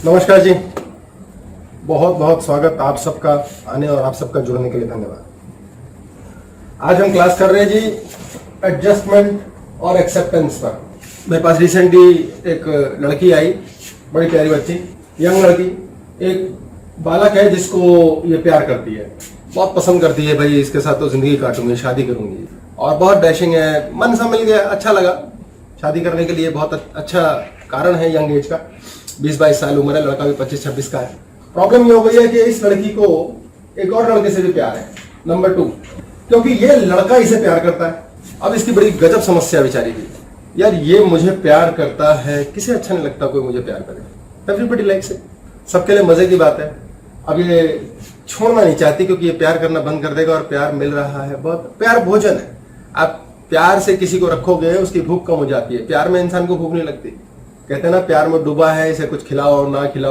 नमस्कार जी, बहुत बहुत स्वागत आप सबका आने और आप सबका जुड़ने के लिए धन्यवाद। आज हम क्लास कर रहे हैं जी एडजस्टमेंट और एक्सेप्टेंस पर। मेरे पास रिसेंटली एक लड़की आई, बड़ी प्यारी बच्ची, यंग लड़की, एक बालक है जिसको ये प्यार करती है, बहुत पसंद करती है। भाई इसके साथ तो जिंदगी काटूंगी, शादी करूंगी, और बहुत डैशिंग है। मन सा मिल गया, अच्छा लगा। शादी करने के लिए बहुत अच्छा कारण है। यंग एज का 20-22 साल उम्र है, लड़का भी 25-26 का है। प्रॉब्लम ये हो गई है कि इस लड़की को एक और लड़के से भी प्यार है, नंबर 2, क्योंकि ये लड़का इसे प्यार करता है। अब इसकी बड़ी गजब समस्या बेचारी की, यार ये मुझे प्यार करता है, किसे अच्छा नहीं लगता कोई मुझे प्यार करे। एवरीबॉडी लाइक्स इट, सबके लिए मजे की बात है। अब ये छोड़ना नहीं चाहती क्योंकि ये प्यार करना बंद कर देगा और प्यार मिल रहा है। बहुत प्यार भोजन है, आप प्यार से किसी को रखोगे उसकी भूख कम हो जाती है। प्यार में इंसान को भूख नहीं लगती। कहते हैं ना, प्यार में डूबा है, इसे कुछ खिलाओ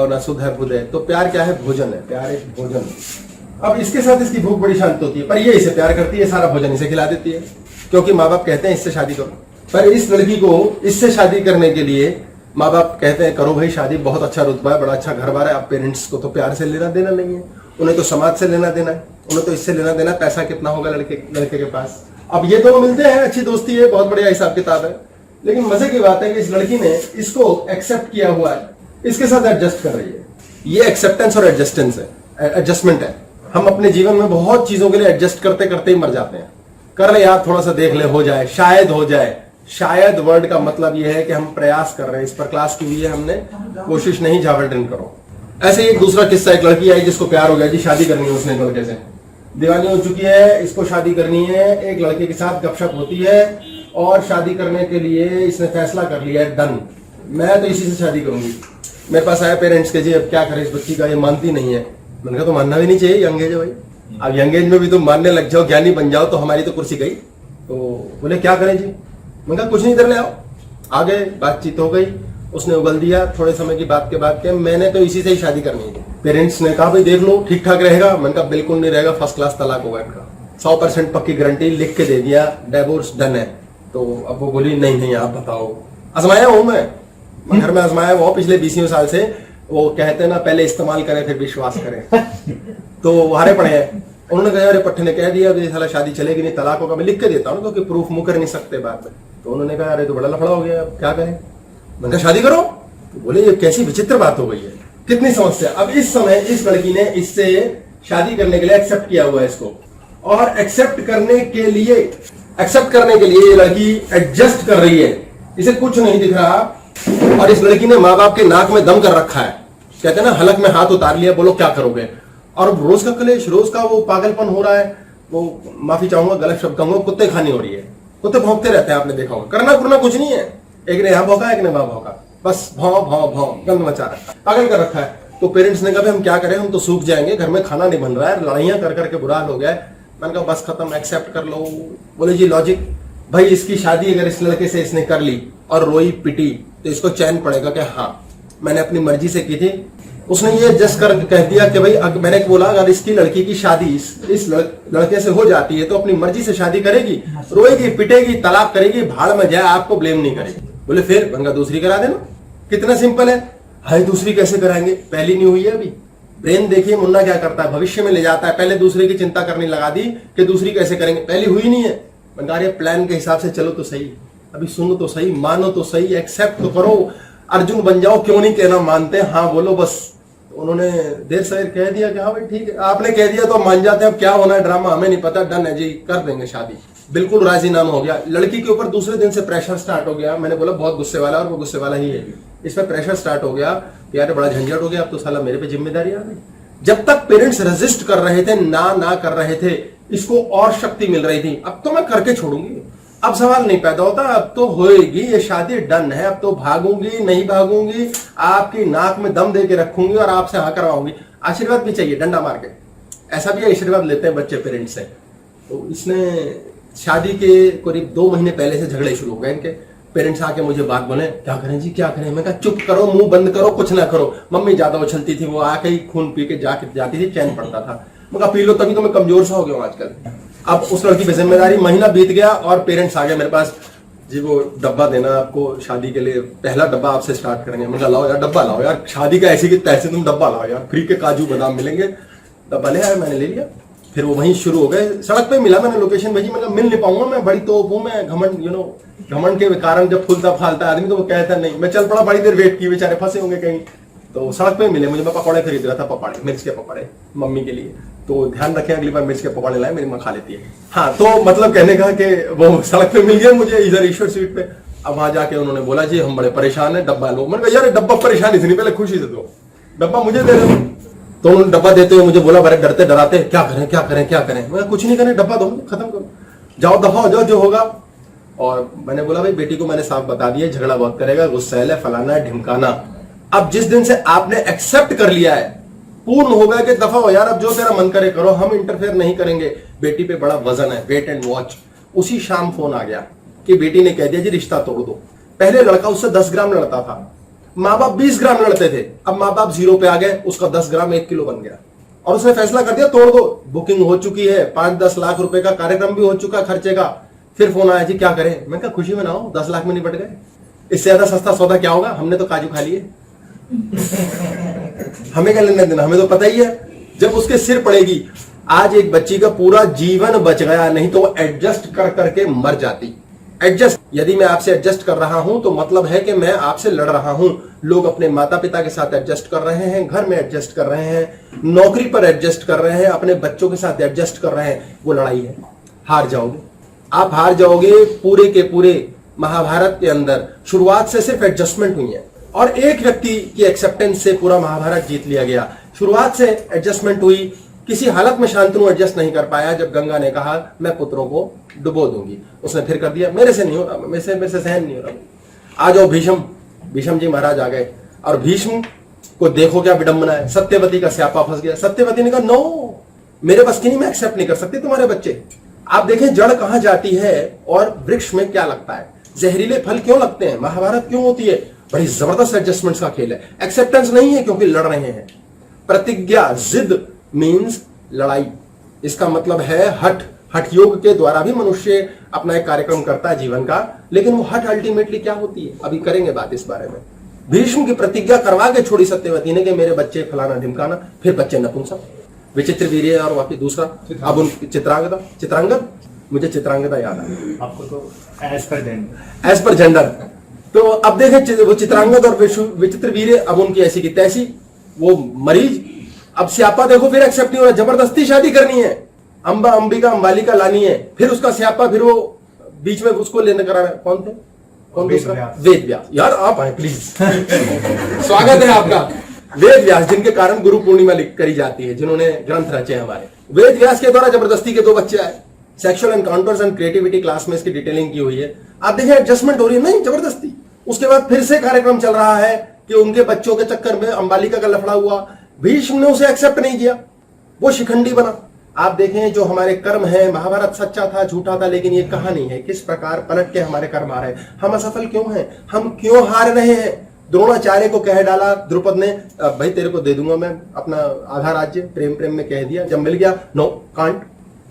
ना सुध है बुध है। तो प्यार क्या है? भोजन है। प्यार एक भोजन है। अब इसके साथ इसकी भूख बड़ी शांत होती है, पर ये इसे प्यार करती है, सारा भोजन इसे खिला देती है, क्योंकि माँ बाप कहते हैं इससे शादी करो। पर इस लड़की को इससे शादी करने के लिए माँ बाप कहते हैं करो भाई शादी, बहुत अच्छा रुतबा है, बड़ा अच्छा घर बार है। अब पेरेंट्स को तो प्यार से लेना देना नहीं है, उन्हें तो समाज से लेना देना है, उन्हें तो इससे लेना देना पैसा कितना होगा लड़के के पास। अब ये दोनों मिलते हैं, अच्छी दोस्ती है, बहुत बढ़िया हिसाब किताब है। लेकिन मजे की बात है कि इस लड़की ने इसको एक्सेप्ट किया हुआ है, इसके साथ एडजस्ट कर रही है। ये एक्सेप्टेंस और एडजस्टमेंट है। हम अपने जीवन में बहुत चीजों के लिए एडजस्ट करते करते ही मर जाते हैं। कर ले यार, थोड़ा सा देख ले, हो जाए, शायद हो जाए। शायद वर्ड का मतलब यह है कि हम प्रयास कर रहे हैं। इस पर क्लास की हुई है हमने, कोशिश नहीं, झावरडन करो। ऐसे ही एक दूसरा किस्सा, एक लड़की आई जिसको प्यार हो गया जी, शादी करनी है उसने, लड़के से दीवानी हो चुकी है, इसको शादी करनी है। एक लड़के के साथ गपशप होती है और शादी करने के लिए इसने फैसला कर लिया है, डन, मैं तो इसी से शादी करूंगी। मेरे पास आया पेरेंट्स के, जी अब क्या करें इस बच्ची का, ये मानती नहीं है। मैंने कहा तो मानना भी नहीं चाहिए, यंग एज है भाई। अब यंग एज में भी तुम मानने लग जाओ, ज्ञानी बन जाओ, तो हमारी तो कुर्सी गई। तो बोले क्या करें जी? मैंने कहा कुछ नहीं, इधर ले आओ। आगे बातचीत हो गई, उसने उगल दिया थोड़े समय की बात के बाद के मैंने तो इसी से ही शादी करनी है। पेरेंट्स ने कहा भाई देख लो ठीक ठाक रहेगा। मैंने कहा बिल्कुल नहीं रहेगा, फर्स्ट क्लास तलाक होगा इनका, 100% पक्की गारंटी लिख के दे दिया, डिवोर्स डन है। तो अब वो बोली नहीं आप बताओ। आजमाया हूं मैं घर में आजमाया हुआ पिछले 20 साल से। वो कहते हैं ना, पहले इस्तेमाल करें फिर विश्वास करें। तो हारे पड़े हैं। उन्होंने कहा अरे पट्टे ने कह दिया साला शादी चलेगी नहीं, तलाक होगा। मैं लिख के देता हूँ क्योंकि प्रूफ मुकर नहीं सकते बाद में। तो उन्होंने कहा अरे तो बड़ा लफड़ा हो गया, अब क्या करें? मैंने कहा शादी करो। तो बोले ये कैसी विचित्र बात हो गई है, कितनी समस्या। अब इस समय इस लड़की ने इससे शादी करने के लिए एक्सेप्ट किया हुआ है इसको, और एक्सेप्ट करने के लिए ये लड़की एडजस्ट कर रही है। इसे कुछ नहीं दिख रहा, और इस लड़की ने माँ बाप के नाक में दम कर रखा है। कहते हैं ना, हलक में हाथ उतार लिया, बोलो क्या करोगे। और रोज का कलेश, रोज का वो पागलपन हो रहा है। वो माफी चाहूंगा, गलत शब्द कहूंगा, कुत्ते खानी हो रही है। कुत्ते भौंकते रहते हैं, आपने देखा होगा। करना कुछ नहीं है, एक ने यहाँ भौंका, एक ने वहां भौंका, बस भौं गंद मचा रखा है, पागल कर रखा है। तो पेरेंट्स ने कहा हम क्या करें, हम तो सूख जाएंगे, घर में खाना नहीं बन रहा है, लड़ाइयां कर करके बुरा हाल हो गया है। मैंने कहा बस खत्म, एक्सेप्ट कर लो। बोले जी लॉजिक, भाई इसकी शादी अगर इस लड़के से इसने कर ली और रोई पिटी तो इसको चैन पड़ेगा कि हाँ मैंने अपनी मर्जी से की थी। उसने ये जस्ट कर कह दिया कि भाई मैंने बोला अगर इसकी लड़की की शादी इस लड़के से हो जाती है तो अपनी मर्जी से शादी करेगी, रोएगी पिटेगी, तलाक करेगी, भाड़ में जाए, आपको ब्लेम नहीं करेगी। बोले फिर बंगा दूसरी करा देना, कितना सिंपल है। हाय दूसरी कैसे कराएंगे, पहली नहीं हुई है अभी। ब्रेन देखिए मुन्ना क्या करता है, भविष्य में ले जाता है। पहले दूसरे की चिंता करने लगा दी कि दूसरी कैसे करेंगे, पहली हुई नहीं है। बंगारे प्लान के हिसाब से चलो तो सही, अभी सुनो तो सही, मानो तो सही, एक्सेप्ट तो करो, अर्जुन बन जाओ। क्यों नहीं कहना, मानते हैं, हाँ बोलो बस। तो उन्होंने देर सवेर कह दिया कि हाँ भाई ठीक है, आपने कह दिया तो मान जाते हैं, अब क्या होना है ड्रामा हमें नहीं पता, डन है जी, कर देंगे शादी। बिल्कुल राजीनामा हो गया। लड़की के ऊपर दूसरे दिन से प्रेशर स्टार्ट हो गया। मैंने बोला बहुत गुस्से वाला, और वो गुस्से वाला ही है। इस पर प्रेशर स्टार्ट हो गया, यार बड़ा झंझट हो गया, अब तो साला मेरे पे जिम्मेदारी आ गई। जब तक पेरेंट्स रेजिस्ट कर रहे थे, ना कर रहे थे, इसको और शक्ति मिल रही थी। अब तो मैं करके छोड़ूंगी, अब सवाल नहीं पैदा होता, अब तो होएगी ये शादी, डन है। अब तो भागूंगी नहीं भागूंगी, आपकी नाक में दम दे के रखूंगी और आपसे हाँ करवाऊंगी। आशीर्वाद भी चाहिए, डंडा मार के। ऐसा भी आशीर्वाद लेते हैं बच्चे पेरेंट्स से। तो इसने शादी के करीब 2 महीने पहले से झगड़े शुरू हो गए इनके। पेरेंट्स आके मुझे बात बोले क्या करें जी, क्या करें। मैं कहा चुप करो, मुंह बंद करो, कुछ ना करो। मम्मी ज्यादा उछलती थी, वो आके ही खून पी के जाती थी, चैन पड़ता था। मैं कहा पी लो, तभी तो मैं कमजोर सा हो गया हूँ आजकल। अब उस लड़की पे जिम्मेदारी, महीना बीत गया और पेरेंट्स आ गए मेरे पास। जी वो डब्बा देना आपको शादी के लिए, पहला डब्बा आपसे स्टार्ट करेंगे। मैंने कहा लाओ यार डब्बा लाओ यार, शादी का ऐसे कि तैसे तुम डब्बा लाओ यार, फ्री के काजू बादाम मिलेंगे। डब्बा ले आया, मैंने ले लिया। फिर वो वहीं शुरू हो गए, सड़क पे मिला, मैंने लोकेशन भेजी, मैंने मिल नहीं पाऊंगा मैं, बड़ी तो वो मैं घमंड घमंड के कारण जब फूलता फालता आदमी तो वो कहता नहीं। मैं चल पड़ा, बड़ी देर वेट की, बेचारे फंसे होंगे कहीं, तो सड़क पे मिले मुझे। मैं पकौड़े खरीद रहा था, पकौड़े, मिर्च के पकौड़े मम्मी के लिए। तो ध्यान रखें अगली बार मिर्च के पकौड़े लाए, मेरी माँ खा लेती है। हाँ, तो मतलब कहने का कि वो सड़क पे मिल गया मुझे इधर ईश्वर स्वीट पे। अब वहां जाके उन्होंने बोला जी हम बड़े परेशान है, डब्बा लो। मैंने कहा यार डब्बा परेशानी से नहीं, पहले खुशी से दो, डब्बा मुझे दे दो। तो उन्होंने डब्बा देते हुए मुझे बोला, बड़े डरते डराते, क्या करें क्या करें क्या करें। मैं कुछ नहीं करें, डब्बा दो, खत्म करो, जाओ दफा हो जाओ, जो होगा। और मैंने बोला भाई बेटी को मैंने साफ बता दिया, झगड़ा बहुत करेगा, गुस्सैल है, फलाना है, ढिमकाना। अब जिस दिन से आपने एक्सेप्ट कर लिया है, पूर्ण हो गया कि दफा हो यार, अब जो तेरा मन करे करो, हम इंटरफेयर नहीं करेंगे। बेटी पे बड़ा वजन है, वेट एंड वॉच। उसी शाम फोन आ गया कि बेटी ने कह दिया जी रिश्ता तोड़ दो। पहले लड़का उससे 10 ग्राम लड़ता था, माँ बाप 20 ग्राम लड़ते थे, अब माँ बाप 0 पे आ गए, उसका 10 ग्राम 1 किलो बन गया। और उसने फैसला कर दिया तोड़ दो। बुकिंग हो चुकी है, 5-10 लाख रुपए का कार्यक्रम भी हो चुका खर्चे का। फिर फोन आया जी क्या करें। मैं कहा खुशी मनाओ, 10 लाख में निपट गए, इससे ज्यादा सस्ता सौदा क्या होगा, हमने तो काजू खा लिए। हमें क्या लेना देना, हमें तो पता ही है। जब उसके सिर पड़ेगी, आज एक बच्ची का पूरा जीवन बच गया, नहीं तो वो एडजस्ट कर करके मर जाती। एडजस्ट, यदि मैं आपसे एडजस्ट कर रहा हूं तो मतलब है कि मैं आपसे लड़ रहा हूं। लोग अपने माता पिता के साथ एडजस्ट कर रहे हैं, घर में एडजस्ट कर रहे हैं, नौकरी पर एडजस्ट कर रहे हैं, अपने बच्चों के साथ एडजस्ट कर रहे हैं। वो लड़ाई है, हार जाओगे, आप हार जाओगे। पूरे के पूरे महाभारत के अंदर शुरुआत से सिर्फ एडजस्टमेंट हुई है और एक व्यक्ति की एक्सेप्टेंस से पूरा महाभारत जीत लिया गया। शुरुआत से एडजस्टमेंट हुई, किसी हालत में शांतनु एडजस्ट नहीं कर पाया। जब गंगा ने कहा मैं पुत्रों को डुबो दूंगी, उसने फिर कर दिया मेरे से नहीं हो रहा, मेरे से सहन नहीं हो रहा। आ जाओ भीष्म जी महाराज आ गए, और भीष्म को देखो क्या विडंबना है, सत्यवती का स्यापा फंस गया। सत्यवती ने कहा नो, मेरे बस की नहीं, मैं एक्सेप्ट नहीं कर सकती तुम्हारे बच्चे। आप देखें जड़ कहां जाती है और वृक्ष में क्या लगता है, जहरीले फल क्यों लगते हैं, महाभारत क्यों होती है। बड़ी जबरदस्त एडजस्टमेंट्स का खेल है। एक्सेप्टेंस नहीं है क्योंकि लड़ रहे हैं। प्रतिज्ञा, जिद मीन्स लड़ाई, इसका मतलब है हठ। हठ योग के द्वारा भी मनुष्य अपना एक कार्यक्रम करता है जीवन का, लेकिन वो हठ अल्टीमेटली क्या होती है, अभी करेंगे बात इस बारे में। भीष्म की प्रतिज्ञा करवा के छोड़ी सत्यवती ने कि मेरे बच्चे फलाना ढिमकाना, फिर बच्चे नपुंसक, विचित्र वीर्य, और वापिस दूसरा अब उन चित्रांगद, मुझे चित्रांगदा याद आ आपको तो एज पर जेंडर। तो अब देखें वो चित्रांगद और विचित्र वीर्य, अब उनकी ऐसी की तैसी, वो मरीज। अब स्यापा देखो फिर एक्सेप्ट नहीं हो रहा, जबरदस्ती शादी करनी है, अंबा अंबिका अंबालिका लानी है, फिर उसका स्यापा, फिर वो बीच में उसको लेने करा है। कौन थे, कौन दूसरा, वेद व्यास। यार आप आए प्लीज स्वागत है आपका। वेद व्यास, जिनके कारण गुरु पूर्णिमा करी जाती है, जिन्होंने ग्रंथ रचे हमारे। वेद व्यास के द्वारा जबरदस्ती के 2 बच्चे आए। Sexual encounters and creativity class में इसकी डिटेलिंग की हुई है। आप देखिए एडजस्टमेंट हो रही है, नहीं जबरदस्ती। उसके बाद फिर से कार्यक्रम चल रहा है कि उनके बच्चों के चक्कर में अंबालिका का लफड़ा हुआ। भीष्म ने उसे एक्सेप्ट नहीं किया, वो शिखंडी बना। आप देखें जो हमारे कर्म है, महाभारत सच्चा था झूठा था, लेकिन ये कहानी है किस प्रकार पलट के हमारे कर्म आ रहे हैं। हम असफल क्यों हैं, हम क्यों हार रहे हैं। द्रोणाचार्य को कह डाला द्रुपद ने, भाई तेरे को दे दूंगा मैं अपना आधा राज्य, प्रेम में कह दिया। जब मिल गया, नो कांट,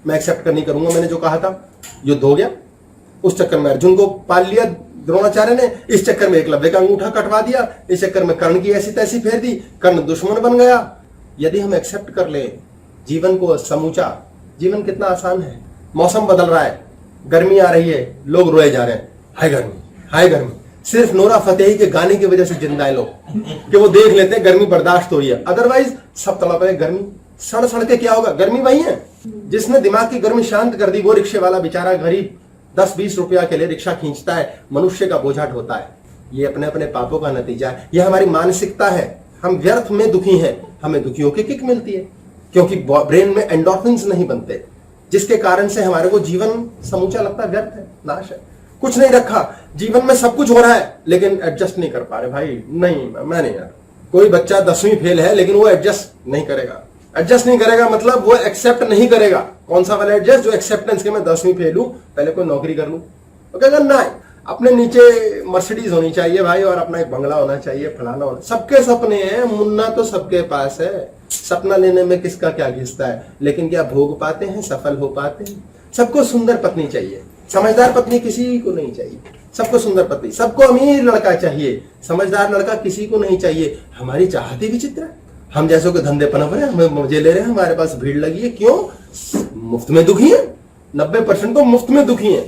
मैं एक्सेप्ट नहीं करूंगा, मैंने जो कहा था। युद्ध हो गया, उस चक्कर में अर्जुन को पाल लिया द्रोणाचार्य ने, इस चक्कर में एकलव्य का अंगूठा कटवा दिया, इस चक्कर में कर्ण की ऐसी तैसी फेर दी, कर्ण दुश्मन बन गया। यदि हम एक्सेप्ट कर ले जीवन को समूचा, जीवन कितना आसान है। मौसम बदल रहा है, गर्मी आ रही है, लोग रोए जा रहे हैं, हाय गर्मी हाय गर्मी। सिर्फ नोरा फतेही के गाने की वजह से जिंदा है लोग कि वो देख लेते हैं गर्मी बर्दाश्त हो रही है, अदरवाइज सब तड़प है गर्मी। सड़ के क्या होगा, गर्मी वही है। जिसने दिमाग की गर्मी शांत कर दी वो रिक्शे वाला बेचारा गरीब 10-20 रुपया के लिए रिक्शा खींचता है, मनुष्य का बोझा ढोता है। ये अपने अपने पापों का नतीजा है, ये हमारी मानसिकता है। हम व्यर्थ में दुखी हैं, हमें दुखियों की किक मिलती है क्योंकि ब्रेन में एंडोर्फिन्स नहीं बनते, जिसके कारण से हमारे को जीवन समूचा लगता है व्यर्थ है, नाश है। कुछ नहीं रखा, जीवन में सब कुछ हो रहा है लेकिन एडजस्ट नहीं कर पा रहे। भाई नहीं, मैं नहीं यार। कोई बच्चा 10वीं फेल है लेकिन वो एडजस्ट नहीं करेगा। एडजस्ट नहीं करेगा मतलब वो एक्सेप्ट नहीं करेगा। कौन सा वाला एडजस्ट, जो एक्सेप्टेंस के मैं 10वीं फेल हूं, पहले कोई नौकरी कर लूं। तो क्या करना है, अपने नीचे मर्सिडीज होनी चाहिए भाई, और अपना एक बंगला होना चाहिए, फलाना होना। सबके सपने हैं, मुन्ना तो सबके पास है। सपना लेने में किसका क्या घिसता है, लेकिन क्या भोग पाते हैं, सफल हो पाते हैं। सबको सुंदर पत्नी चाहिए, समझदार पत्नी किसी को नहीं चाहिए, सबको सुंदर पत्नी, सबको अमीर लड़का चाहिए, समझदार लड़का किसी को नहीं चाहिए। हमारी चाहत ही विचित्र है, हम जैसों के धंधे पनप रहे हैं, हमें मजे ले रहे हैं, हमारे पास भीड़ लगी है, क्यों? मुफ्त में दुखी है। 90% तो मुफ्त में दुखी है,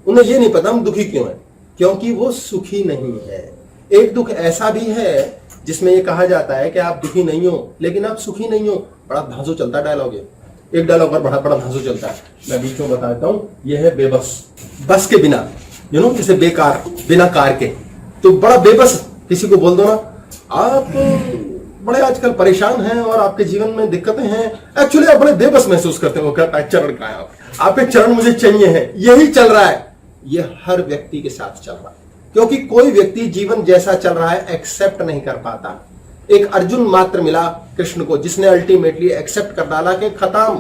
उन्हें ये नहीं पता हम दुखी क्यों है, क्योंकि वो सुखी नहीं है। एक दुख ऐसा भी है जिसमें ये कहा जाता है कि आप दुखी नहीं हो लेकिन आप सुखी नहीं हो। बड़ा धांसू चलता है डायलॉग, एक डायलॉग पर बड़ा बड़ा धांसू चलता है, मैं बीच में बता देता हूँ। ये है बेबस, बस के बिना, जैसे बेकार, बिना कार के, तो बड़ा बेबस किसी को बोल दो ना, आप बड़े आजकल परेशान हैं और आपके जीवन में दिक्कतें हैं, एक्चुअली आप बड़े बेबस महसूस करते हो, क्या चरण का है आपके चरण मुझे चाहिए है, यही चल रहा है। ये हर व्यक्ति के साथ चल रहा है, क्योंकि कोई व्यक्ति जीवन जैसा चल रहा है एक्सेप्ट नहीं कर पाता। एक अर्जुन मात्र मिला कृष्ण को, जिसने अल्टीमेटली एक्सेप्ट कर डाला कि खत्म,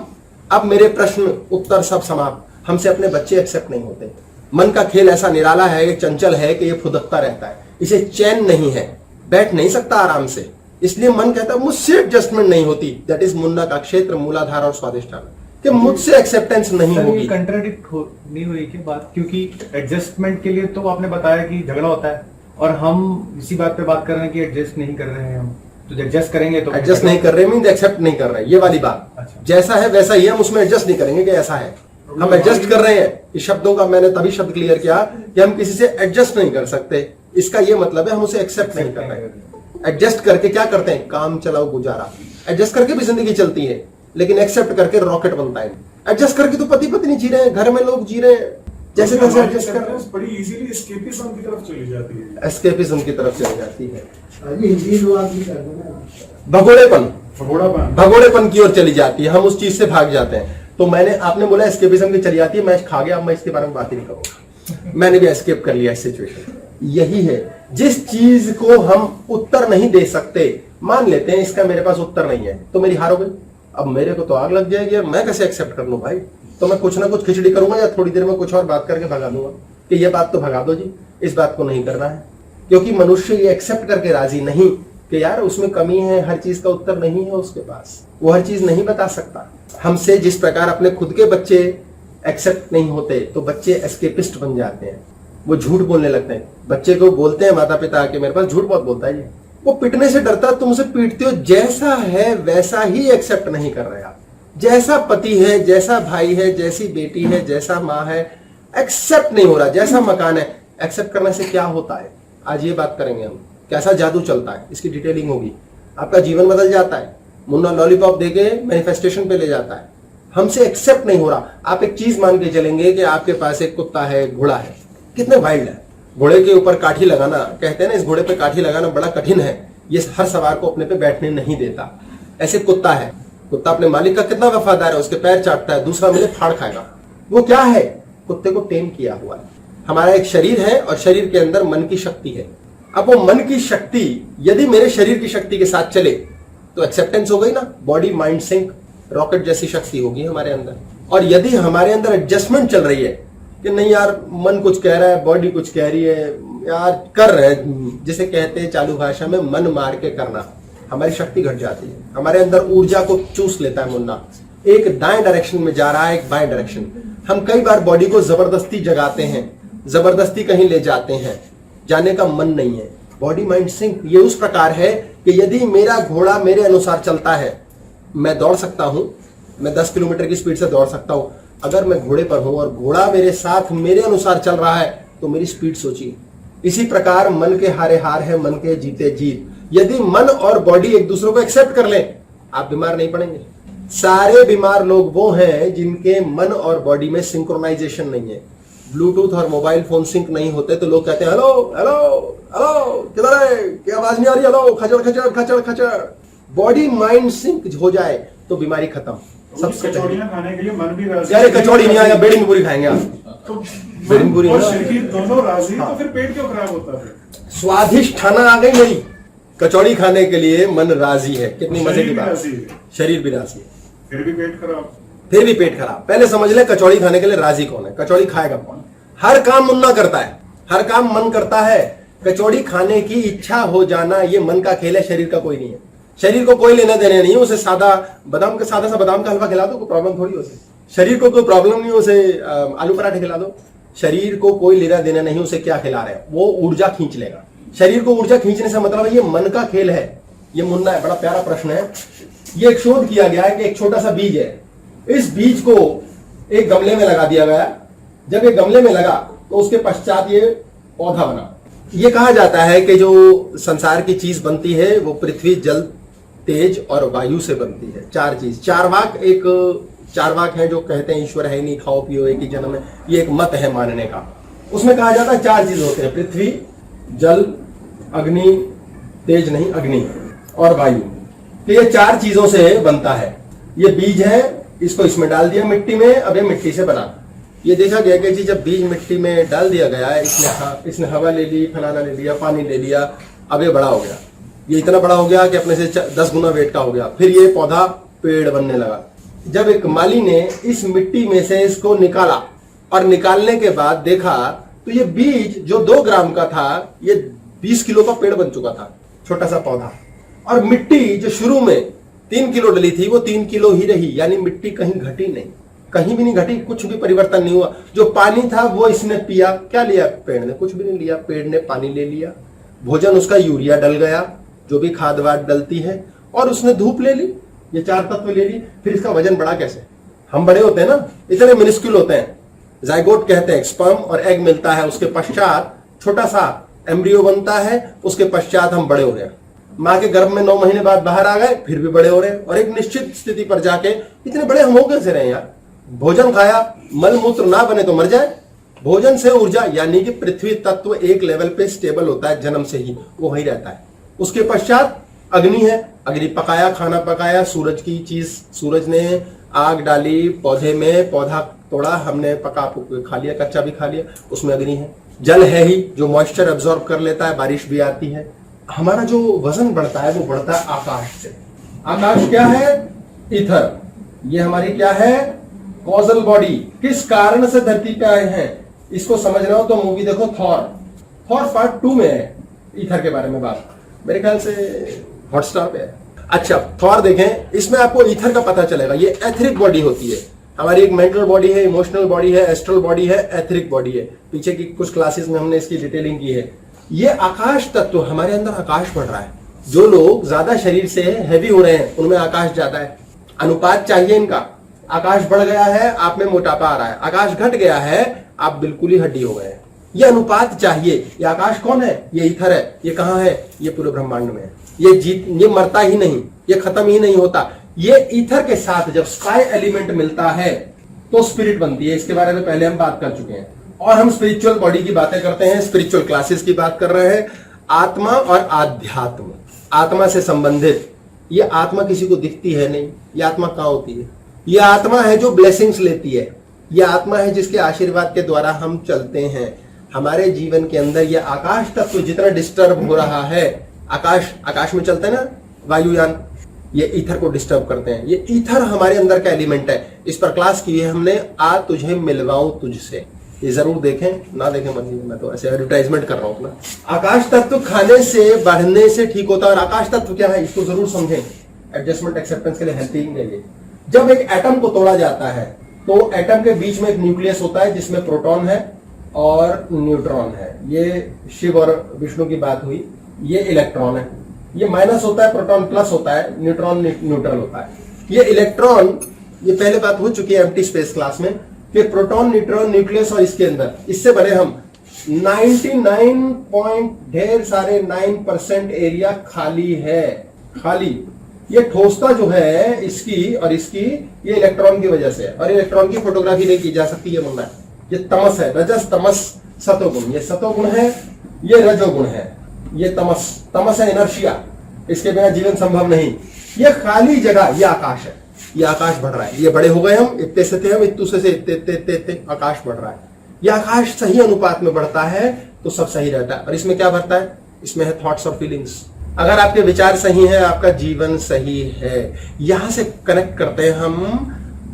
अब मेरे प्रश्न उत्तर सब समाप्त। हमसे अपने बच्चे एक्सेप्ट नहीं होते। मन का खेल ऐसा निराला है, ये चंचल है कि ये फुदकता रहता है, इसे चैन नहीं है, बैठ नहीं सकता आराम से, इसलिए मन कहता है मुझसे एडजस्टमेंट नहीं होती। दैट इज मुन्ना का क्षेत्र, मूलाधार और स्वादिष्ठान, कि मुझसे एक्सेप्टेंस नहीं होगी। कंट्राडिक्ट नहीं हुई क्या बात? क्योंकि एडजस्टमेंट के लिए तो आपने बताया कि झगड़ा होता है, और हम इसी बात पे बात कर रहे हैं कि एडजस्ट नहीं कर रहे हैं हम, तो एडजस्ट करेंगे तो एडजस्ट नहीं कर रहे मीन एक्सेप्ट नहीं कर रहे, ये वाली बात। अच्छा। जैसा है वैसा ही, हम उसमें एडजस्ट नहीं करेंगे कि ऐसा है, हम एडजस्ट कर रहे हैं। इस शब्दों का मैंने तभी शब्द क्लियर किया कि हम किसी से एडजस्ट नहीं कर सकते, इसका ये मतलब है हम उसे एक्सेप्ट नहीं कर रहे। एडजस्ट करके क्या करते हैं, काम चलाओ गुजारा। एडजस्ट करके भी जिंदगी चलती है, लेकिन एक्सेप्ट करके रॉकेट बनता है। एडजस्ट करके तो पति पत्नी जी रहे हैं, घर में लोग जी रहे हैं, जैसे तैसे एडजस्ट कर रहे हैं, बड़ी इजीली एस्केपिज्म की तरफ चली जाती है। एस्केपिज्म की तरफ चली जाती है, हिंदी अनुवाद भी कर दो ना। भगोड़ेपन की ओर चली जाती है, हम उस चीज से भाग जाते हैं। तो मैंने, आपने बोला एस्केपिज्म की चली जाती है, मैं खा गया, अब मैं इसके बारे में बात ही नहीं करूंगा। मैंने भी एस्केप कर लिया इस सिचुएशन। यही है, जिस चीज को हम उत्तर नहीं दे सकते, मान लेते हैं इसका मेरे पास उत्तर नहीं है, तो मेरी हार हो गई। अब मेरे को तो आग लग जाएगी और मैं कैसे एक्सेप्ट कर लूं भाई, तो मैं कुछ ना कुछ खिचड़ी करूंगा या थोड़ी देर में कुछ और बात करके भगा दूंगा कि ये बात तो भगा दो जी, इस बात को नहीं करना है। क्योंकि मनुष्य ये एक्सेप्ट करके राजी नहीं कि यार उसमें कमी है, हर चीज का उत्तर नहीं है उसके पास, वो हर चीज नहीं बता सकता। हमसे जिस प्रकार अपने खुद के बच्चे एक्सेप्ट नहीं होते, तो बच्चे एस्केपिस्ट बन जाते हैं, वो झूठ बोलने लगते हैं। बच्चे को बोलते हैं माता पिता के मेरे पास झूठ बहुत बोलता है, वो पिटने से डरता है, तुम उसे पीटते हो, जैसा है वैसा ही एक्सेप्ट नहीं कर रहे आप। जैसा पति है, जैसा भाई है, जैसी बेटी है, जैसा माँ है, एक्सेप्ट नहीं हो रहा। जैसा मकान है, एक्सेप्ट करने से क्या होता है, आज ये बात करेंगे हम। कैसा जादू चलता है, इसकी डिटेलिंग होगी। आपका जीवन बदल जाता है। मुन्ना लॉलीपॉप देके मैनिफेस्टेशन पे ले जाता है, हमसे एक्सेप्ट नहीं हो रहा। आप एक चीज मान के चलेंगे कि आपके पास एक कुत्ता है, घोड़ा है, कितने वाइल्ड है। घोड़े के ऊपर काठी लगाना, कहते हैं ना, इस घोड़े पे काठी लगाना बड़ा कठिन है, ये हर सवार को अपने पे बैठने नहीं देता। ऐसे कुत्ता है, कुत्ता अपने मालिक का कितना वफादार है, उसके पैर चाटता है, दूसरा मिले फाड़ खाएगा। वो क्या है, कुत्ते को टेम किया हुआ है। हमारा एक शरीर है और शरीर के अंदर मन की शक्ति है। अब वो मन की शक्ति यदि मेरे शरीर की शक्ति के साथ चले तो एक्सेप्टेंस हो गई ना, बॉडी माइंड सिंक, रॉकेट जैसी शक्ति होगी हमारे अंदर। और यदि हमारे अंदर एडजस्टमेंट चल रही है कि नहीं यार, मन कुछ कह रहा है, बॉडी कुछ कह रही है, यार कर रहे हैं, जिसे कहते हैं चालू भाषा में मन मार के करना, हमारी शक्ति घट जाती है। हमारे अंदर ऊर्जा को चूस लेता है मुन्ना, एक दाएं डायरेक्शन में जा रहा है, एक बाएं डायरेक्शन। हम कई बार बॉडी को जबरदस्ती जगाते हैं, जबरदस्ती कहीं ले जाते हैं, जाने का मन नहीं है। बॉडी माइंड सिंक ये उस प्रकार है कि यदि मेरा घोड़ा मेरे अनुसार चलता है, मैं दौड़ सकता हूं, मैं 10 किलोमीटर की स्पीड से दौड़ सकता हूं। अगर मैं घोड़े पर हूं और घोड़ा मेरे साथ मेरे अनुसार चल रहा है तो मेरी स्पीड सोचिए। इसी प्रकार मन के हारे हार है, मन के जीते जीत। यदि मन और बॉडी एक दूसरे को एक्सेप्ट कर ले, आप बीमार नहीं पड़ेंगे। सारे बीमार लोग वो हैं जिनके मन और बॉडी में सिंक्रोनाइजेशन नहीं है। ब्लूटूथ और मोबाइल फोन सिंक नहीं होते तो लोग कहते हैं हेलो हेलो हेलो, किधर है, क्या आवाज नहीं आ रही, हेलो, खचड़ खचड़ खचड़ खचड़। बॉडी माइंड सिंक हो जाए तो बीमारी खत्म। सबसे कचौड़ियां खाने के लिए मन भी राजी, यार कचौड़ी नहीं आएगा, बेड़ी में पूरी खाएंगे आप, तो बेड़ी में पूरी और शरीर दोनों राजी, तो फिर पेट क्यों खराब होता है? स्वादिष्ट खाना आ गई नहीं, कचौड़ी खाने के लिए मन राजी है। कितनी मजे की बात, शरीर भी राजी है, फिर भी पेट खराब। फिर भी पेट खराब। पहले समझ ले कचौड़ी खाने के लिए राजी कौन है, कचौड़ी खाएगा कौन। हर काम मुन्ना करता है, हर काम मन करता है। कचौड़ी खाने की इच्छा हो जाना ये मन का खेल है, शरीर का कोई नहीं है। शरीर को कोई लेना देना नहीं है। उसे सादा सा बादाम का हलवा खिला दो, कोई प्रॉब्लम थोड़ी। उसे शरीर को कोई प्रॉब्लम नहीं, उसे आलू पराठे खिला दो, शरीर को कोई लेना देना नहीं उसे क्या खिला रहे हैं, वो ऊर्जा खींच लेगा। शरीर को ऊर्जा खींचने से मतलब है ये मन का खेल है, ये मुन्ना है। बड़ा प्यारा प्रश्न है। ये एक शोध किया गया है कि एक छोटा सा बीज है, इस बीज को एक गमले में लगा दिया गया। जब ये गमले में लगा तो उसके पश्चात ये पौधा बना। ये कहा जाता है कि जो संसार की चीज बनती है वो पृथ्वी, जल, तेज और वायु से बनती है। 4 चीज। चारवाक है जो कहते हैं ईश्वर है नहीं, खाओ पियो एक ही जन्म है। ये एक मत है मानने का। उसमें कहा जाता है 4 चीज होते हैं, पृथ्वी, जल, अग्नि, तेज नहीं अग्नि और वायु। तो ये 4 चीजों से बनता है। ये बीज है, इसको इसमें डाल दिया मिट्टी में, अब ये मिट्टी से बना। ये देखा गया कि जी जब बीज मिट्टी में डाल दिया गया है, इसने हवा ले ली, फलाना ले लिया, पानी ले लिया, अब ये बड़ा हो गया। ये इतना बड़ा हो गया कि अपने से 10 गुना वेट का हो गया। फिर ये पौधा पेड़ बनने लगा। जब एक माली ने इस मिट्टी में से इसको निकाला और निकालने के बाद देखा तो ये बीज जो 2 ग्राम का था ये 20 किलो का पेड़ बन चुका था, छोटा सा पौधा। और मिट्टी जो शुरू में 3 किलो डली थी वो 3 किलो ही रही, यानी मिट्टी कहीं घटी नहीं, कहीं भी नहीं घटी, कुछ भी परिवर्तन नहीं हुआ। जो पानी था वो इसने पिया, क्या लिया? पेड़ ने कुछ भी नहीं लिया, पेड़ ने पानी ले लिया। भोजन उसका यूरिया डल गया, जो भी खाद वाद डलती है, और उसने धूप ले ली, ये 4 तत्व ले ली। फिर इसका वजन बढ़ा कैसे? हम बड़े होते हैं ना, इतने मिनिस्क्यूल होते हैं, जाइगोट कहते हैं, स्पर्म और एग मिलता है, उसके पश्चात छोटा सा एम्ब्रियो बनता है, उसके पश्चात हम बड़े हो रहे हैं। माँ के गर्भ में 9 महीने बाद बाहर आ गए, फिर भी बड़े हो रहे हैं, और एक निश्चित स्थिति पर जाके इतने बड़े हम हो कैसे रहे यार? भोजन खाया, मल मूत्र ना बने तो मर जाए। भोजन से ऊर्जा, यानी कि पृथ्वी तत्व एक लेवल पे स्टेबल होता है, जन्म से ही वो वहीं रहता है। उसके पश्चात अग्नि है, अग्नि पकाया, खाना पकाया, सूरज की चीज, सूरज ने आग डाली पौधे में, पौधा तोड़ा, हमने पका खा लिया, कच्चा भी खा लिया, उसमें अग्नि है। जल है ही जो मॉइस्चर एब्जॉर्ब कर लेता है, बारिश भी आती है। हमारा जो वजन बढ़ता है वो बढ़ता है आकाश से। आकाश क्या है? ईथर। ये हमारी क्या है? Causal body. किस कारण से धरती पे आए हैं इसको समझना हो तो मूवी देखो थॉर। थॉर पार्ट 2 में है ईथर के बारे में बात, मेरे ख्याल से हॉटस्टार पे है। अच्छा, थॉर देखें, इसमें आपको ईथर का पता चलेगा। ये एथरिक बॉडी होती है हमारी, एक मेंटल बॉडी है, इमोशनल बॉडी है, एस्ट्रल बॉडी है, एथरिक बॉडी है। पीछे की कुछ क्लासेस में हमने इसकी डिटेलिंग की है। ये आकाश तत्व, हमारे अंदर आकाश बढ़ रहा है। जो लोग ज्यादा शरीर से हैवी हो रहे हैं उनमें आकाश ज्यादा है। अनुपात चाहिए इनका। आकाश बढ़ गया है, आप में मोटापा आ रहा है। आकाश घट गया है, आप बिल्कुल ही हड्डी हो गए हैं। ये अनुपात चाहिए। ये आकाश कौन है? ये ईथर है। ये कहाँ है? ये पूरे ब्रह्मांड में है। ये मरता ही नहीं, ये खत्म ही नहीं होता। ये ईथर के साथ जब स्काई एलिमेंट मिलता है तो स्पिरिट बनती है। इसके बारे में पहले हम बात कर चुके हैं, और हम स्पिरिचुअल बॉडी की बातें करते हैं, स्पिरिचुअल क्लासेस की बात कर रहे हैं। आत्मा और आध्यात्म, आत्मा से संबंधित। ये आत्मा किसी को दिखती है नहीं। ये आत्मा कहाँ होती है? ये आत्मा है जो ब्लेसिंग्स लेती है। ये आत्मा है जिसके आशीर्वाद के द्वारा हम चलते हैं। हमारे जीवन के अंदर ये आकाश तत्व जितना डिस्टर्ब हो रहा है, आकाश में चलते हैं ना वायुयान, ये ईथर को डिस्टर्ब करते हैं। ये ईथर हमारे अंदर का एलिमेंट है। इस पर क्लास की है हमने, आ तुझे मिलवाऊं तुझसे। ये जरूर देखें, ना देखें मत, मैं तो ऐसे एडवर्टाइजमेंट कर रहा हूं अपना। आकाश तत्व खाने से बढ़ने से ठीक होता है। और आकाश तत्व क्या है इसको जरूर समझें, एडजस्टमेंट एक्सेप्टेंस के लिए हेल्पिंग है ये। जब एक एटम को तोड़ा जाता है तो एटम के बीच में एक न्यूक्लियस होता है जिसमें प्रोटॉन है और न्यूट्रॉन है। ये शिव और विष्णु की बात हुई। ये इलेक्ट्रॉन है, ये माइनस होता है, प्रोटॉन प्लस होता है, न्यूट्रॉन न्यूट्रल होता है। ये इलेक्ट्रॉन, ये पहले बात हो चुकी है एम्प्टी स्पेस क्लास में कि प्रोटॉन, न्यूट्रॉन, न्यूक्लियस और इसके अंदर, इससे बने हम 99% एरिया खाली है। खाली ये ठोसता जो है इसकी और इसकी, ये इलेक्ट्रॉन की वजह से। और इलेक्ट्रॉन की फोटोग्राफी नहीं की जा सकती, ये मुन्ना है। ये तमस है, रजस तमस सतोगुण। ये सतोगुण है, ये रजोगुण है। ये तमस है इनर्शिया, इसके बिना जीवन संभव नहीं। ये खाली जगह, ये आकाश है। ये आकाश बढ़ रहा है। ये बड़े हो गए हम, इतने से थे हम, इतने से इतने आकाश बढ़ रहा है। ये आकाश सही अनुपात में बढ़ता है तो सब सही रहता है। और इसमें क्या बढ़ता है? इसमें है थॉट्स और फीलिंग्स। अगर आपके विचार सही है, आपका जीवन सही है। यहां से कनेक्ट करते हैं हम